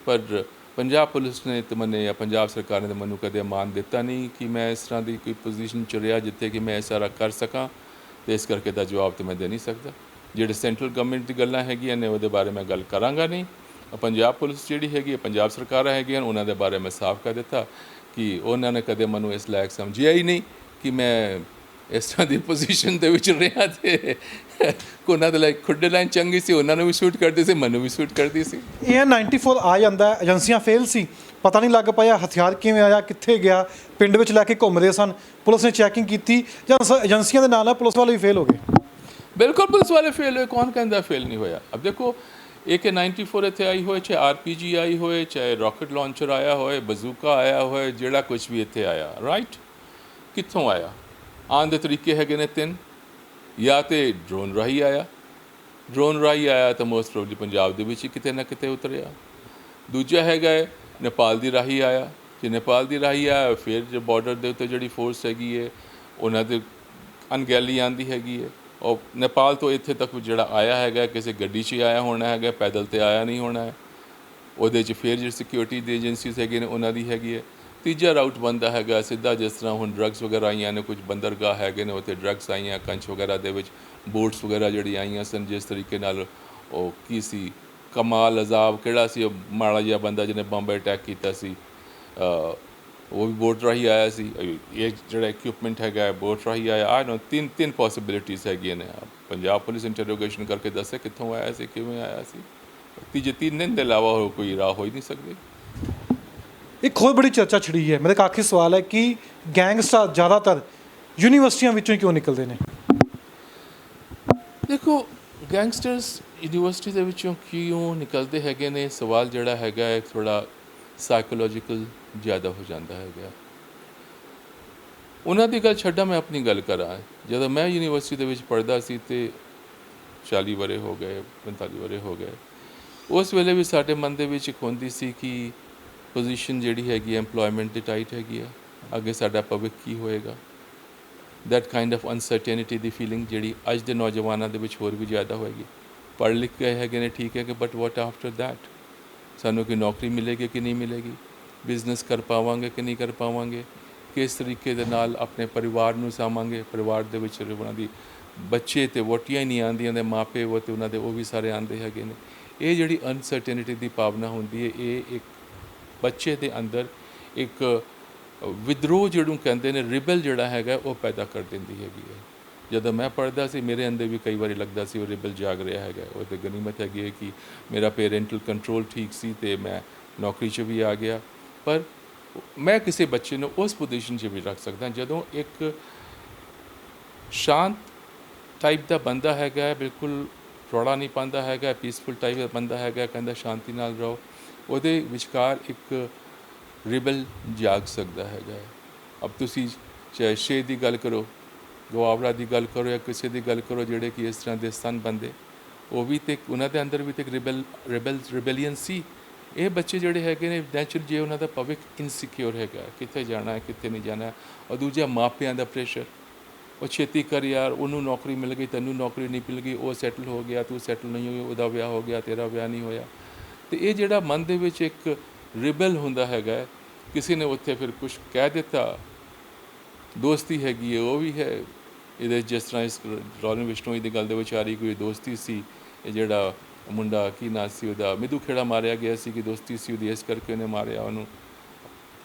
ਪਰ ਪੰਜਾਬ ਪੁਲਿਸ ਨੇ ਤਾਂ ਮੈਨੂੰ ਜਾਂ ਪੰਜਾਬ ਸਰਕਾਰ ਨੇ ਤਾਂ ਮੈਨੂੰ ਕਦੇ ਮਾਣ ਦਿੱਤਾ ਨਹੀਂ ਕਿ ਮੈਂ ਇਸ ਤਰ੍ਹਾਂ ਦੀ ਕੋਈ ਪੋਜੀਸ਼ਨ 'ਚ ਰਿਹਾ ਜਿੱਥੇ ਕਿ ਮੈਂ ਇਹ ਸਾਰਾ ਕਰ ਸਕਾਂ, ਅਤੇ ਇਸ ਕਰਕੇ ਦਾ ਜਵਾਬ ਤਾਂ ਮੈਂ ਦੇ ਨਹੀਂ ਸਕਦਾ। ਜਿਹੜੇ ਸੈਂਟਰਲ ਗਵਰਨਮੈਂਟ ਦੀ ਗੱਲਾਂ ਹੈਗੀਆਂ ਨੇ ਉਹਦੇ ਬਾਰੇ ਮੈਂ ਗੱਲ ਕਰਾਂਗਾ ਨਹੀਂ। ਪੰਜਾਬ ਪੁਲਿਸ ਜਿਹੜੀ ਹੈਗੀ ਹੈ, ਪੰਜਾਬ ਸਰਕਾਰਾਂ ਹੈਗੀਆਂ, ਉਹਨਾਂ ਦੇ ਬਾਰੇ ਮੈਂ ਸਾਫ਼ ਕਰ ਦਿੱਤਾ ਕਿ ਉਹਨਾਂ ਨੇ ਕਦੇ ਮੈਨੂੰ ਇਸ ਲਾਇਕ ਸਮਝਿਆ ਹੀ ਨਹੀਂ ਕਿ ਮੈਂ ਇਸ ਤਰ੍ਹਾਂ ਦੀ ਪੋਜੀਸ਼ਨ ਦੇ ਵਿੱਚ ਰਿਹਾ। ਅਤੇ ਉਹਨਾਂ ਦੇ ਲਈ ਖੁੱਡੇ ਲਾਈਨ ਚੰਗੀ ਸੀ, ਉਹਨਾਂ ਨੂੰ ਵੀ ਸੂਟ ਕਰਦੀ ਸੀ, ਮੈਨੂੰ ਵੀ ਸੂਟ ਕਰਦੀ ਸੀ। ਇਹ 94 ਆ ਜਾਂਦਾ, ਏਜੰਸੀਆਂ ਫੇਲ ਸੀ, ਪਤਾ ਨਹੀਂ ਲੱਗ ਪਾਇਆ ਹਥਿਆਰ ਕਿਵੇਂ ਆਇਆ, ਕਿੱਥੇ ਗਿਆ, ਪਿੰਡ ਵਿੱਚ ਲੈ ਕੇ ਘੁੰਮ ਰਹੇ ਸਨ, ਪੁਲਿਸ ਨੇ ਚੈਕਿੰਗ ਕੀਤੀ ਜਾਂ ਏਜੰਸੀਆਂ ਦੇ ਨਾਲ ਪੁਲਿਸ ਵਾਲੇ ਵੀ ਫੇਲ ਹੋ ਗਏ? ਬਿਲਕੁਲ ਪੁਲਿਸ ਵਾਲੇ ਫੇਲ ਹੋਏ, ਕੌਣ ਕਹਿੰਦਾ ਫੇਲ ਨਹੀਂ ਹੋਇਆ। ਅਬ ਦੇਖੋ AK-94 ਇੱਥੇ ਆਈ ਹੋਏ, ਚਾਹੇ RPG ਆਈ ਹੋਏ, ਚਾਹੇ ਰੌਕਟ ਲਾਂਚਰ ਆਇਆ ਹੋਏ, ਬਜ਼ੂਕਾ ਆਇਆ ਹੋਏ, ਜਿਹੜਾ ਕੁਛ ਵੀ ਇੱਥੇ ਆਇਆ, ਰਾਈਟ, ਕਿੱਥੋਂ ਆਇਆ? ਆਉਣ ਦੇ ਤਰੀਕੇ ਹੈਗੇ ਨੇ ਤਿੰਨ, ਜਾਂ ਤਾਂ ਡਰੋਨ ਰਾਹੀਂ ਆਇਆ, ਡਰੋਨ ਰਾਹੀਂ ਆਇਆ ਤਾਂ ਮੋਸਟ ਪ੍ਰੋਬਬਲੀ ਪੰਜਾਬ ਦੇ ਵਿੱਚ ਹੀ ਕਿਤੇ ਨਾ ਕਿਤੇ ਉਤਰਿਆ। ਦੂਜਾ ਹੈਗਾ ਹੈ ਨੇਪਾਲ ਦੀ ਰਾਹੀਂ ਆਇਆ, ਜੇ ਨੇਪਾਲ ਦੀ ਰਾਹੀਂ ਆਇਆ ਫਿਰ ਜੋ ਬਾਰਡਰ ਦੇ ਉੱਤੇ ਜਿਹੜੀ ਫੋਰਸ ਹੈਗੀ ਹੈ ਉਹਨਾਂ ਦੇ ਅਣਗਹਿਲੀ ਆਉਂਦੀ ਹੈਗੀ ਹੈ। ਉਹ ਨੇਪਾਲ ਤੋਂ ਇੱਥੇ ਤੱਕ ਜਿਹੜਾ ਆਇਆ ਹੈਗਾ ਕਿਸੇ ਗੱਡੀ 'ਚ ਆਇਆ ਹੋਣਾ ਹੈਗਾ, ਪੈਦਲ ਤੇ ਆਇਆ ਨਹੀਂ ਹੋਣਾ ਹੈ। ਉਹਦੇ 'ਚ ਫਿਰ ਜਿਹੜੀ ਸਿਕਿਉਰਿਟੀ ਦੀ ਏਜੰਸੀਜ਼ ਹੈਗੀਆਂ ਨੇ ਉਹਨਾਂ ਦੀ ਹੈਗੀ ਹੈ। ਤੀਜਾ ਰਾਊਟ ਬਣਦਾ ਹੈਗਾ ਸਿੱਧਾ, ਜਿਸ ਤਰ੍ਹਾਂ ਹੁਣ ਡਰੱਗਸ ਵਗੈਰਾ ਆਈਆਂ ਨੇ, ਕੁਝ ਬੰਦਰਗਾਹ ਹੈਗੇ ਨੇ ਉੱਥੇ ਡਰੱਗਸ ਆਈਆਂ, ਕੰਚ ਵਗੈਰਾ ਦੇ ਵਿੱਚ ਬੋਟਸ ਵਗੈਰਾ ਜਿਹੜੀ ਆਈਆਂ ਸਨ, ਜਿਸ ਤਰੀਕੇ ਨਾਲ ਉਹ ਕੀ ਸੀ ਕਮਾਲ ਅਜ਼ਾਬ ਕਿਹੜਾ ਸੀ ਉਹ ਮਾੜਾ ਜਿਹਾ ਬੰਦਾ ਜਿਹਨੇ ਬੰਬ ਅਟੈਕ ਕੀਤਾ ਸੀ, ਉਹ ਵੀ ਬੋਟ ਰਾਹੀਂ ਆਇਆ ਸੀ। ਇਹ ਜਿਹੜਾ ਇਕਵਿਪਮੈਂਟ ਹੈਗਾ ਬੋਟ ਰਾਹੀਂ ਆਇਆ। ਆਈ ਨੋ ਤਿੰਨ ਪੋਸੀਬਿਲਿਟੀਜ਼ ਹੈਗੀਆਂ ਨੇ। ਪੰਜਾਬ ਪੁਲਿਸ ਇੰਟਰੋਗੇਸ਼ਨ ਕਰਕੇ ਦੱਸੇ ਕਿੱਥੋਂ ਆਇਆ ਸੀ, ਕਿਵੇਂ ਆਇਆ ਸੀ। ਤੀਜੇ ਤਿੰਨ ਦੇ ਇਲਾਵਾ ਹੋਰ ਕੋਈ ਰਾਹ ਹੋ ਹੀ ਨਹੀਂ ਸਕਦੀ। ਇੱਕ ਹੋਰ ਬੜੀ ਚਰਚਾ ਛਿੜੀ ਹੈ, ਮੇਰਾ ਇੱਕ ਆਖਰੀ ਸਵਾਲ ਹੈ ਕਿ ਗੈਂਗਸਟਰ ਜ਼ਿਆਦਾਤਰ ਯੂਨੀਵਰਸਿਟੀਆਂ ਵਿੱਚੋਂ ਹੀ ਕਿਉਂ ਨਿਕਲਦੇ ਨੇ? ਦੇਖੋ ਗੈਂਗਸਟਰਸ ਯੂਨੀਵਰਸਿਟੀ ਦੇ ਵਿੱਚੋਂ ਕਿਉਂ ਨਿਕਲਦੇ ਹੈਗੇ ਨੇ, ਸਵਾਲ ਜਿਹੜਾ ਹੈਗਾ ਹੈ ਥੋੜ੍ਹਾ ਸਾਈਕੋਲੋਜੀਕਲ ਜ਼ਿਆਦਾ ਹੋ ਜਾਂਦਾ ਹੈਗਾ। ਉਹਨਾਂ ਦੀ ਗੱਲ ਛੱਡਾਂ, ਮੈਂ ਆਪਣੀ ਗੱਲ ਕਰਾਂ। ਜਦੋਂ ਮੈਂ ਯੂਨੀਵਰਸਿਟੀ ਦੇ ਵਿੱਚ ਪੜ੍ਹਦਾ ਸੀ ਅਤੇ 40 ਵਰ੍ਹੇ ਹੋ ਗਏ, 45 ਵਰ੍ਹੇ ਹੋ ਗਏ, ਉਸ ਵੇਲੇ ਵੀ ਸਾਡੇ ਮਨ ਦੇ ਵਿੱਚ ਇੱਕ ਹੁੰਦੀ ਸੀ ਕਿ ਪੋਜੀਸ਼ਨ ਜਿਹੜੀ ਹੈਗੀ ਐਮਪਲੋਇਮੈਂਟ ਦੀ ਟਾਈਟ ਹੈਗੀ ਹੈ, ਅੱਗੇ ਸਾਡਾ ਭਵਿੱਖ ਕੀ ਹੋਏਗਾ। That kind of ਅਨਸਰਟੇਨਿਟੀ the feeling ਜਿਹੜੀ ਅੱਜ ਦੇ ਨੌਜਵਾਨਾਂ ਦੇ ਵਿੱਚ ਹੋਰ ਵੀ ਜ਼ਿਆਦਾ ਹੋਏਗੀ। ਪੜ੍ਹ ਲਿਖ ਗਏ ਹੈਗੇ ਨੇ, ਠੀਕ ਹੈ ਕਿ ਬਟ ਵਾਟ ਆਫਟਰ ਦੈਟ, ਸਾਨੂੰ ਕੋਈ ਨੌਕਰੀ ਮਿਲੇਗੀ ਕਿ ਨਹੀਂ ਮਿਲੇਗੀ, ਬਿਜ਼ਨਸ ਕਰ ਪਾਵਾਂਗੇ ਕਿ ਨਹੀਂ ਕਰ ਪਾਵਾਂਗੇ, ਕਿਸ ਤਰੀਕੇ ਦੇ ਨਾਲ ਆਪਣੇ ਪਰਿਵਾਰ ਨੂੰ ਸਾਂਭਾਂਗੇ। ਪਰਿਵਾਰ ਦੇ ਵਿੱਚ ਉਹਨਾਂ ਦੀ ਬੱਚੇ ਅਤੇ ਵਹੁਟੀਆਂ ਹੀ ਨਹੀਂ ਆਉਂਦੀਆਂ, ਦੇ ਮਾਪੇ ਉਹ ਅਤੇ ਉਹਨਾਂ ਦੇ ਉਹ ਵੀ ਸਾਰੇ ਆਉਂਦੇ ਹੈਗੇ ਨੇ। ਇਹ ਜਿਹੜੀ ਅਨਸਰਟੇਨਿਟੀ ਦੀ ਭਾਵਨਾ ਹੁੰਦੀ ਹੈ, ਇਹ ਇੱਕ ਬੱਚੇ ਦੇ ਅੰਦਰ ਇੱਕ ਵਿਦਰੋਹ ਜਿਹਨੂੰ ਕਹਿੰਦੇ ਨੇ, ਰਿਬਲ ਜਿਹੜਾ ਹੈਗਾ ਉਹ ਪੈਦਾ ਕਰ ਦਿੰਦੀ ਹੈਗੀ ਹੈ। ਜਦੋਂ ਮੈਂ ਪੜ੍ਹਦਾ ਸੀ ਮੇਰੇ ਅੰਦਰ ਵੀ ਕਈ ਵਾਰੀ ਲੱਗਦਾ ਸੀ ਉਹ ਰਿਬਲ ਜਾਗ ਰਿਹਾ ਹੈਗਾ। ਉਹ ਤਾਂ ਗਨੀਮਤ ਹੈਗੀ ਹੈ ਕਿ ਮੇਰਾ ਪੇਰੈਂਟਲ ਕੰਟਰੋਲ ਠੀਕ ਸੀ ਅਤੇ ਮੈਂ ਨੌਕਰੀ 'ਚ ਵੀ ਆ ਗਿਆ। ਪਰ ਮੈਂ ਕਿਸੇ ਬੱਚੇ ਨੂੰ ਉਸ ਪੋਜੀਸ਼ਨ 'ਚ ਵੀ ਰੱਖ ਸਕਦਾ ਜਦੋਂ ਇੱਕ ਸ਼ਾਂਤ ਟਾਈਪ ਦਾ ਬੰਦਾ ਹੈਗਾ, ਬਿਲਕੁਲ ਰੌਲਾ ਨਹੀਂ ਪਾਉਂਦਾ ਹੈਗਾ, ਪੀਸਫੁਲ ਟਾਈਪ ਦਾ ਬੰਦਾ ਹੈਗਾ, ਕਹਿੰਦਾ ਸ਼ਾਂਤੀ ਨਾਲ ਰਹੋ, ਉਹਦੇ ਵਿਚਕਾਰ ਇੱਕ ਰਿਬਲ ਜਾਗ ਸਕਦਾ ਹੈਗਾ। ਅਬ ਤੁਸੀਂ ਚਾਹੇ ਸ਼ੇਰ ਦੀ ਗੱਲ ਕਰੋ, ਗਵਾਵਰਾ ਦੀ ਗੱਲ ਕਰੋ ਜਾਂ ਕਿਸੇ ਦੀ ਗੱਲ ਕਰੋ ਜਿਹੜੇ ਕਿ ਇਸ ਤਰ੍ਹਾਂ ਦੇ ਸਨ ਬੰਦੇ, ਉਹ ਵੀ ਤਾਂ ਉਹਨਾਂ ਦੇ ਅੰਦਰ ਵੀ ਤਾਂ ਇੱਕ ਰਿਬੈਲੀਅਨ ਸੀ। ਇਹ ਬੱਚੇ ਜਿਹੜੇ ਹੈਗੇ ਨੇ ਨੈਚੁਰਲ, ਜੇ ਉਹਨਾਂ ਦਾ ਭਵਿੱਖ ਇਨਸਿਕਿਉਰ ਹੈਗਾ, ਕਿੱਥੇ ਜਾਣਾ ਹੈ ਕਿੱਥੇ ਨਹੀਂ ਜਾਣਾ, ਔਰ ਦੂਜਾ ਮਾਪਿਆਂ ਦਾ ਪ੍ਰੈਸ਼ਰ, ਉਹ ਛੇਤੀ ਕਰ ਯਾਰ, ਉਹਨੂੰ ਨੌਕਰੀ ਮਿਲ ਗਈ, ਤੈਨੂੰ ਨੌਕਰੀ ਨਹੀਂ ਮਿਲ ਗਈ, ਉਹ ਸੈਟਲ ਹੋ ਗਿਆ, ਤੂੰ ਸੈਟਲ ਨਹੀਂ ਹੋਈ, ਉਹਦਾ ਵਿਆਹ ਹੋ ਗਿਆ, ਤੇਰਾ ਵਿਆਹ ਨਹੀਂ ਹੋਇਆ। ਅਤੇ ਇਹ ਜਿਹੜਾ ਮਨ ਦੇ ਵਿੱਚ ਇੱਕ ਰਿਬਲ ਹੁੰਦਾ ਹੈਗਾ, ਕਿਸੇ ਨੇ ਉੱਥੇ ਫਿਰ ਕੁਛ ਕਹਿ ਦਿੱਤਾ, ਦੋਸਤੀ ਹੈਗੀ ਹੈ ਉਹ ਵੀ ਹੈ ਇਹਦੇ। ਜਿਸ ਤਰ੍ਹਾਂ ਇਸ ਰੋਲਨ ਬਿਸ਼ਨੋਈ ਦੀ ਗੱਲ ਦੇ ਵਿੱਚ ਆ ਰਹੀ ਕੋਈ ਦੋਸਤੀ ਸੀ, ਇਹ ਜਿਹੜਾ ਮੁੰਡਾ ਕੀ ਨਾਂ ਸੀ ਉਹਦਾ, ਮਿੱਧੂ ਖੇੜਾ ਮਾਰਿਆ ਗਿਆ ਸੀ ਕਿ ਦੋਸਤੀ ਸੀ ਉਹਦੀ, ਇਸ ਕਰਕੇ ਉਹਨੇ ਮਾਰਿਆ ਉਹਨੂੰ।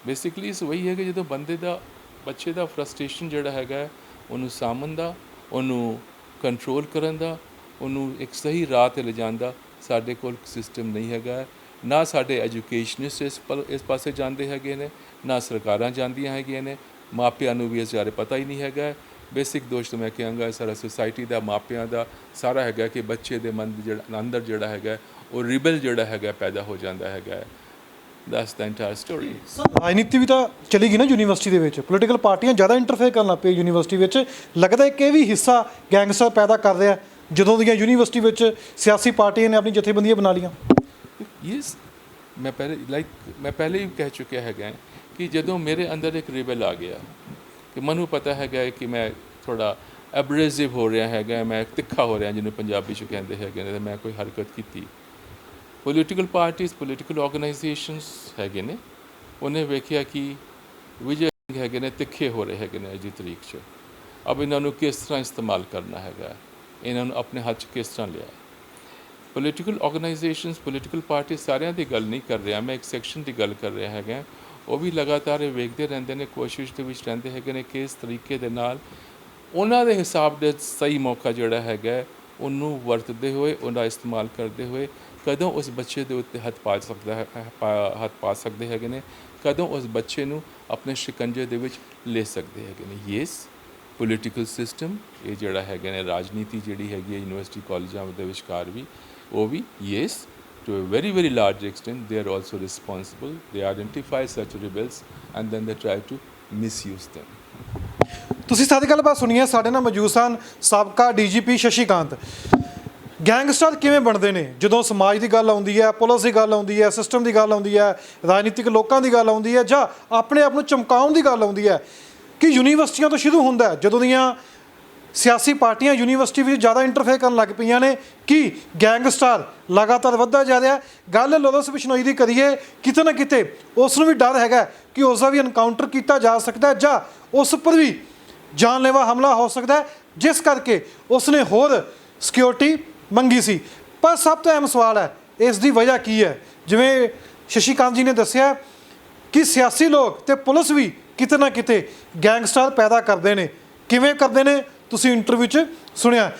ਬੇਸਿਕਲੀ ਇਸ ਵਹੀ ਹੈ ਕਿ ਜਦੋਂ ਬੰਦੇ ਦਾ, ਬੱਚੇ ਦਾ ਫਰਸਟ੍ਰੇਸ਼ਨ ਜਿਹੜਾ ਹੈਗਾ ਉਹਨੂੰ ਸਾਂਭਣ ਦਾ, ਉਹਨੂੰ ਕੰਟਰੋਲ ਕਰਨ ਦਾ, ਉਹਨੂੰ ਇੱਕ ਸਹੀ ਰਾਹ 'ਤੇ ਲਿਜਾਣ ਦਾ ਸਾਡੇ ਕੋਲ ਸਿਸਟਮ ਨਹੀਂ ਹੈਗਾ। ਨਾ ਸਾਡੇ ਐਜੂਕੇਸ਼ਨਿਸਟ ਇਸ ਪਾਸੇ ਜਾਂਦੇ ਹੈਗੇ ਨੇ, ਨਾ ਸਰਕਾਰਾਂ ਜਾਂਦੀਆਂ ਹੈਗੀਆਂ ਨੇ, ਮਾਪਿਆਂ ਨੂੰ ਵੀ ਇਸ ਬਾਰੇ ਪਤਾ ਹੀ ਨਹੀਂ ਹੈਗਾ। ਬੇਸਿਕ ਦੋਸ਼ ਤਾਂ ਮੈਂ ਕਹਾਂਗਾ ਸਾਰਾ ਸੁਸਾਇਟੀ ਦਾ, ਮਾਪਿਆਂ ਦਾ ਸਾਰਾ ਹੈਗਾ ਕਿ ਬੱਚੇ ਦੇ ਮਨ ਜਿਹੜਾ ਅੰਦਰ ਜਿਹੜਾ ਹੈਗਾ ਉਹ ਰਿਬਲ ਜਿਹੜਾ ਹੈਗਾ ਪੈਦਾ ਹੋ ਜਾਂਦਾ ਹੈਗਾ। That's the entire story. ਰਾਜਨੀਤੀ ਵੀ ਤਾਂ ਚਲੀ ਗਈ ਨਾ ਯੂਨੀਵਰਸਿਟੀ ਦੇ ਵਿੱਚ, ਪੋਲੀਟੀਕਲ ਪਾਰਟੀਆਂ ਜ਼ਿਆਦਾ ਇੰਟਰਫੇਅਰ ਕਰਨ ਲੱਗ ਪਈ ਯੂਨੀਵਰਸਿਟੀ ਵਿੱਚ। ਲੱਗਦਾ ਹੈ ਕਿ ਇਹ ਵੀ ਹਿੱਸਾ ਗੈਂਗਸਟਰ ਪੈਦਾ ਕਰ ਰਿਹਾ ਜਦੋਂ ਦੀਆਂ ਯੂਨੀਵਰਸਿਟੀ ਵਿੱਚ ਸਿਆਸੀ ਪਾਰਟੀਆਂ ਨੇ ਆਪਣੀ ਜਥੇਬੰਦੀਆਂ ਬਣਾ ਲਈਆਂ। ਯੈਸ, ਮੈਂ ਪਹਿਲੇ ਹੀ ਕਹਿ ਚੁੱਕਿਆ ਹੈਗਾ ਕਿ ਜਦੋਂ ਮੇਰੇ ਅੰਦਰ ਇੱਕ ਰਿਬਲ ਆ ਗਿਆ ਕਿ ਮੈਨੂੰ ਪਤਾ ਹੈਗਾ ਕਿ ਮੈਂ ਥੋੜ੍ਹਾ ਐਬਰੇਸਿਵ ਹੋ ਰਿਹਾ ਹੈਗਾ, ਮੈਂ ਤਿੱਖਾ ਹੋ ਰਿਹਾ ਜਿਹਨੂੰ ਪੰਜਾਬੀ 'ਚ ਕਹਿੰਦੇ ਹੈਗੇ ਨੇ, ਮੈਂ ਕੋਈ ਹਰਕਤ ਕੀਤੀ। ਪੋਲੀਟੀਕਲ ਪਾਰਟੀਜ਼, ਪੋਲੀਟੀਕਲ ਆਰਗੇਨਾਈਜੇਸ਼ਨਸ ਹੈਗੇ ਨੇ, ਉਹਨੇ ਵੇਖਿਆ ਕਿ ਵਿਜੇ ਸਿੰਘ ਹੈਗੇ ਨੇ ਤਿੱਖੇ ਹੋ ਰਹੇ ਹੈਗੇ ਨੇ ਅੱਜ ਦੀ ਤਰੀਕ 'ਚ। ਅਬ ਇਹਨਾਂ ਨੂੰ ਕਿਸ ਤਰ੍ਹਾਂ ਇਸਤੇਮਾਲ ਕਰਨਾ ਹੈਗਾ, ਇਹਨਾਂ ਨੂੰ ਆਪਣੇ ਹੱਥ 'ਚ ਕਿਸ ਤਰ੍ਹਾਂ ਲਿਆ। ਪੋਲੀਟੀਕਲ ਆਰਗੇਨਾਈਜੇਸ਼ਨਸ, ਪੋਲੀਟੀਕਲ ਪਾਰਟੀ ਸਾਰਿਆਂ ਦੀ ਗੱਲ ਨਹੀਂ ਕਰ ਰਿਹਾ, ਮੈਂ ਇੱਕ ਸੈਕਸ਼ਨ ਦੀ ਗੱਲ ਕਰ ਰਿਹਾ ਹੈਗਾ। ਉਹ ਵੀ ਲਗਾਤਾਰ ਇਹ ਵੇਖਦੇ ਰਹਿੰਦੇ ਨੇ, ਕੋਸ਼ਿਸ਼ ਦੇ ਵਿੱਚ ਰਹਿੰਦੇ ਹੈਗੇ ਨੇ ਕਿ ਇਸ ਤਰੀਕੇ ਦੇ ਨਾਲ ਉਹਨਾਂ ਦੇ ਹਿਸਾਬ ਦੇ ਸਹੀ ਮੌਕਾ ਜਿਹੜਾ ਹੈਗਾ ਉਹਨੂੰ ਵਰਤਦੇ ਹੋਏ, ਉਹਦਾ ਇਸਤੇਮਾਲ ਕਰਦੇ ਹੋਏ ਕਦੋਂ ਉਸ ਬੱਚੇ ਦੇ ਉੱਤੇ ਹੱਥ ਪਾ ਸਕਦੇ ਹੈਗੇ ਨੇ, ਕਦੋਂ ਉਸ ਬੱਚੇ ਨੂੰ ਆਪਣੇ ਸ਼ਿਕੰਜੇ ਦੇ ਵਿੱਚ ਲੈ ਸਕਦੇ ਹੈਗੇ ਨੇ। ਯੈਸ, ਪੋਲੀਟੀਕਲ ਸਿਸਟਮ, ਇਹ ਜਿਹੜਾ ਹੈਗਾ ਨੇ ਰਾਜਨੀਤੀ ਜਿਹੜੀ ਹੈਗੀ ਹੈ ਯੂਨੀਵਰਸਿਟੀ ਕਾਲਜਾਂ ਦੇ ਵਿਚਕਾਰ ਵੀ, ਉਹ ਵੀ yes to a very, very large extent, they are also responsible. They identify such rebels and then they try to misuse them. ਤੁਸੀਂ ਸਾਡੀ ਗੱਲਬਾਤ ਸੁਣੀ ਹੈ। ਸਾਡੇ ਨਾਲ ਮੌਜੂਦ ਸਨ ਸਾਬਕਾ ਡੀਜੀਪੀ ਸ਼ਸ਼ੀਕਾਂਤ। ਗੈਂਗਸਟਰ ਕਿਵੇਂ ਬਣਦੇ ਨੇ? ਜਦੋਂ ਸਮਾਜ ਦੀ ਗੱਲ ਆਉਂਦੀ ਹੈ, ਪੁਲਿਸ ਦੀ ਗੱਲ ਆਉਂਦੀ ਹੈ, ਸਿਸਟਮ ਦੀ ਗੱਲ ਆਉਂਦੀ ਹੈ, ਰਾਜਨੀਤਿਕ ਲੋਕਾਂ ਦੀ ਗੱਲ ਆਉਂਦੀ ਹੈ, ਜਾਂ ਆਪਣੇ ਆਪ ਨੂੰ ਚਮਕਾਉਣ ਦੀ ਗੱਲ ਆਉਂਦੀ ਹੈ, ਕਿ ਯੂਨੀਵਰਸਿਟੀਆਂ ਤੋਂ ਸ਼ੁਰੂ ਹੁੰਦਾ ਹੈ। ਜਦੋਂ ਦੀਆਂ ਸਿਆਸੀ ਪਾਰਟੀਆਂ ਯੂਨੀਵਰਸਿਟੀ ਵਿੱਚ ਜ਼ਿਆਦਾ ਇੰਟਰਫੇਅਰ ਕਰਨ ਲੱਗ ਪਈਆਂ ਨੇ ਕਿ ਗੈਂਗਸਟਰ ਲਗਾਤਾਰ ਵੱਧਦਾ ਜਾ ਰਿਹਾ। ਗੱਲ ਲੋਰੈਂਸ ਬਿਸ਼ਨੋਈ ਦੀ ਕਰੀਏ, ਕਿਤੇ ਨਾ ਕਿਤੇ ਉਸ ਨੂੰ ਵੀ ਡਰ ਹੈਗਾ ਕਿ ਉਸ ਦਾ ਵੀ ਐਨਕਾਊਂਟਰ ਕੀਤਾ ਜਾ ਸਕਦਾ ਜਾਂ ਉਸ ਉੱਪਰ ਵੀ ਜਾਨਲੇਵਾ ਹਮਲਾ ਹੋ ਸਕਦਾ ਹੈ, ਜਿਸ ਕਰਕੇ ਉਸ ਨੇ ਹੋਰ ਸਿਕਿਉਰਿਟੀ ਮੰਗੀ ਸੀ। ਪਰ ਸਭ ਤੋਂ ਅਹਿਮ ਸਵਾਲ ਹੈ, ਇਸ ਦੀ ਵਜ੍ਹਾ ਕੀ ਹੈ? ਜਿਵੇਂ ਸ਼ਸ਼ੀਕਾਂਤ ਜੀ ਨੇ ਦੱਸਿਆ ਕਿ ਸਿਆਸੀ ਲੋਕ ਤੇ ਪੁਲਿਸ ਵੀ ਕਿਤੇ ਨਾ ਕਿਤੇ ਗੈਂਗਸਟਰ ਪੈਦਾ ਕਰਦੇ ਨੇ। ਕਿਵੇਂ ਕਰਦੇ ਨੇ, ਤੁਸੀਂ ਇੰਟਰਵਿਊ 'ਚ ਸੁਣਿਆ।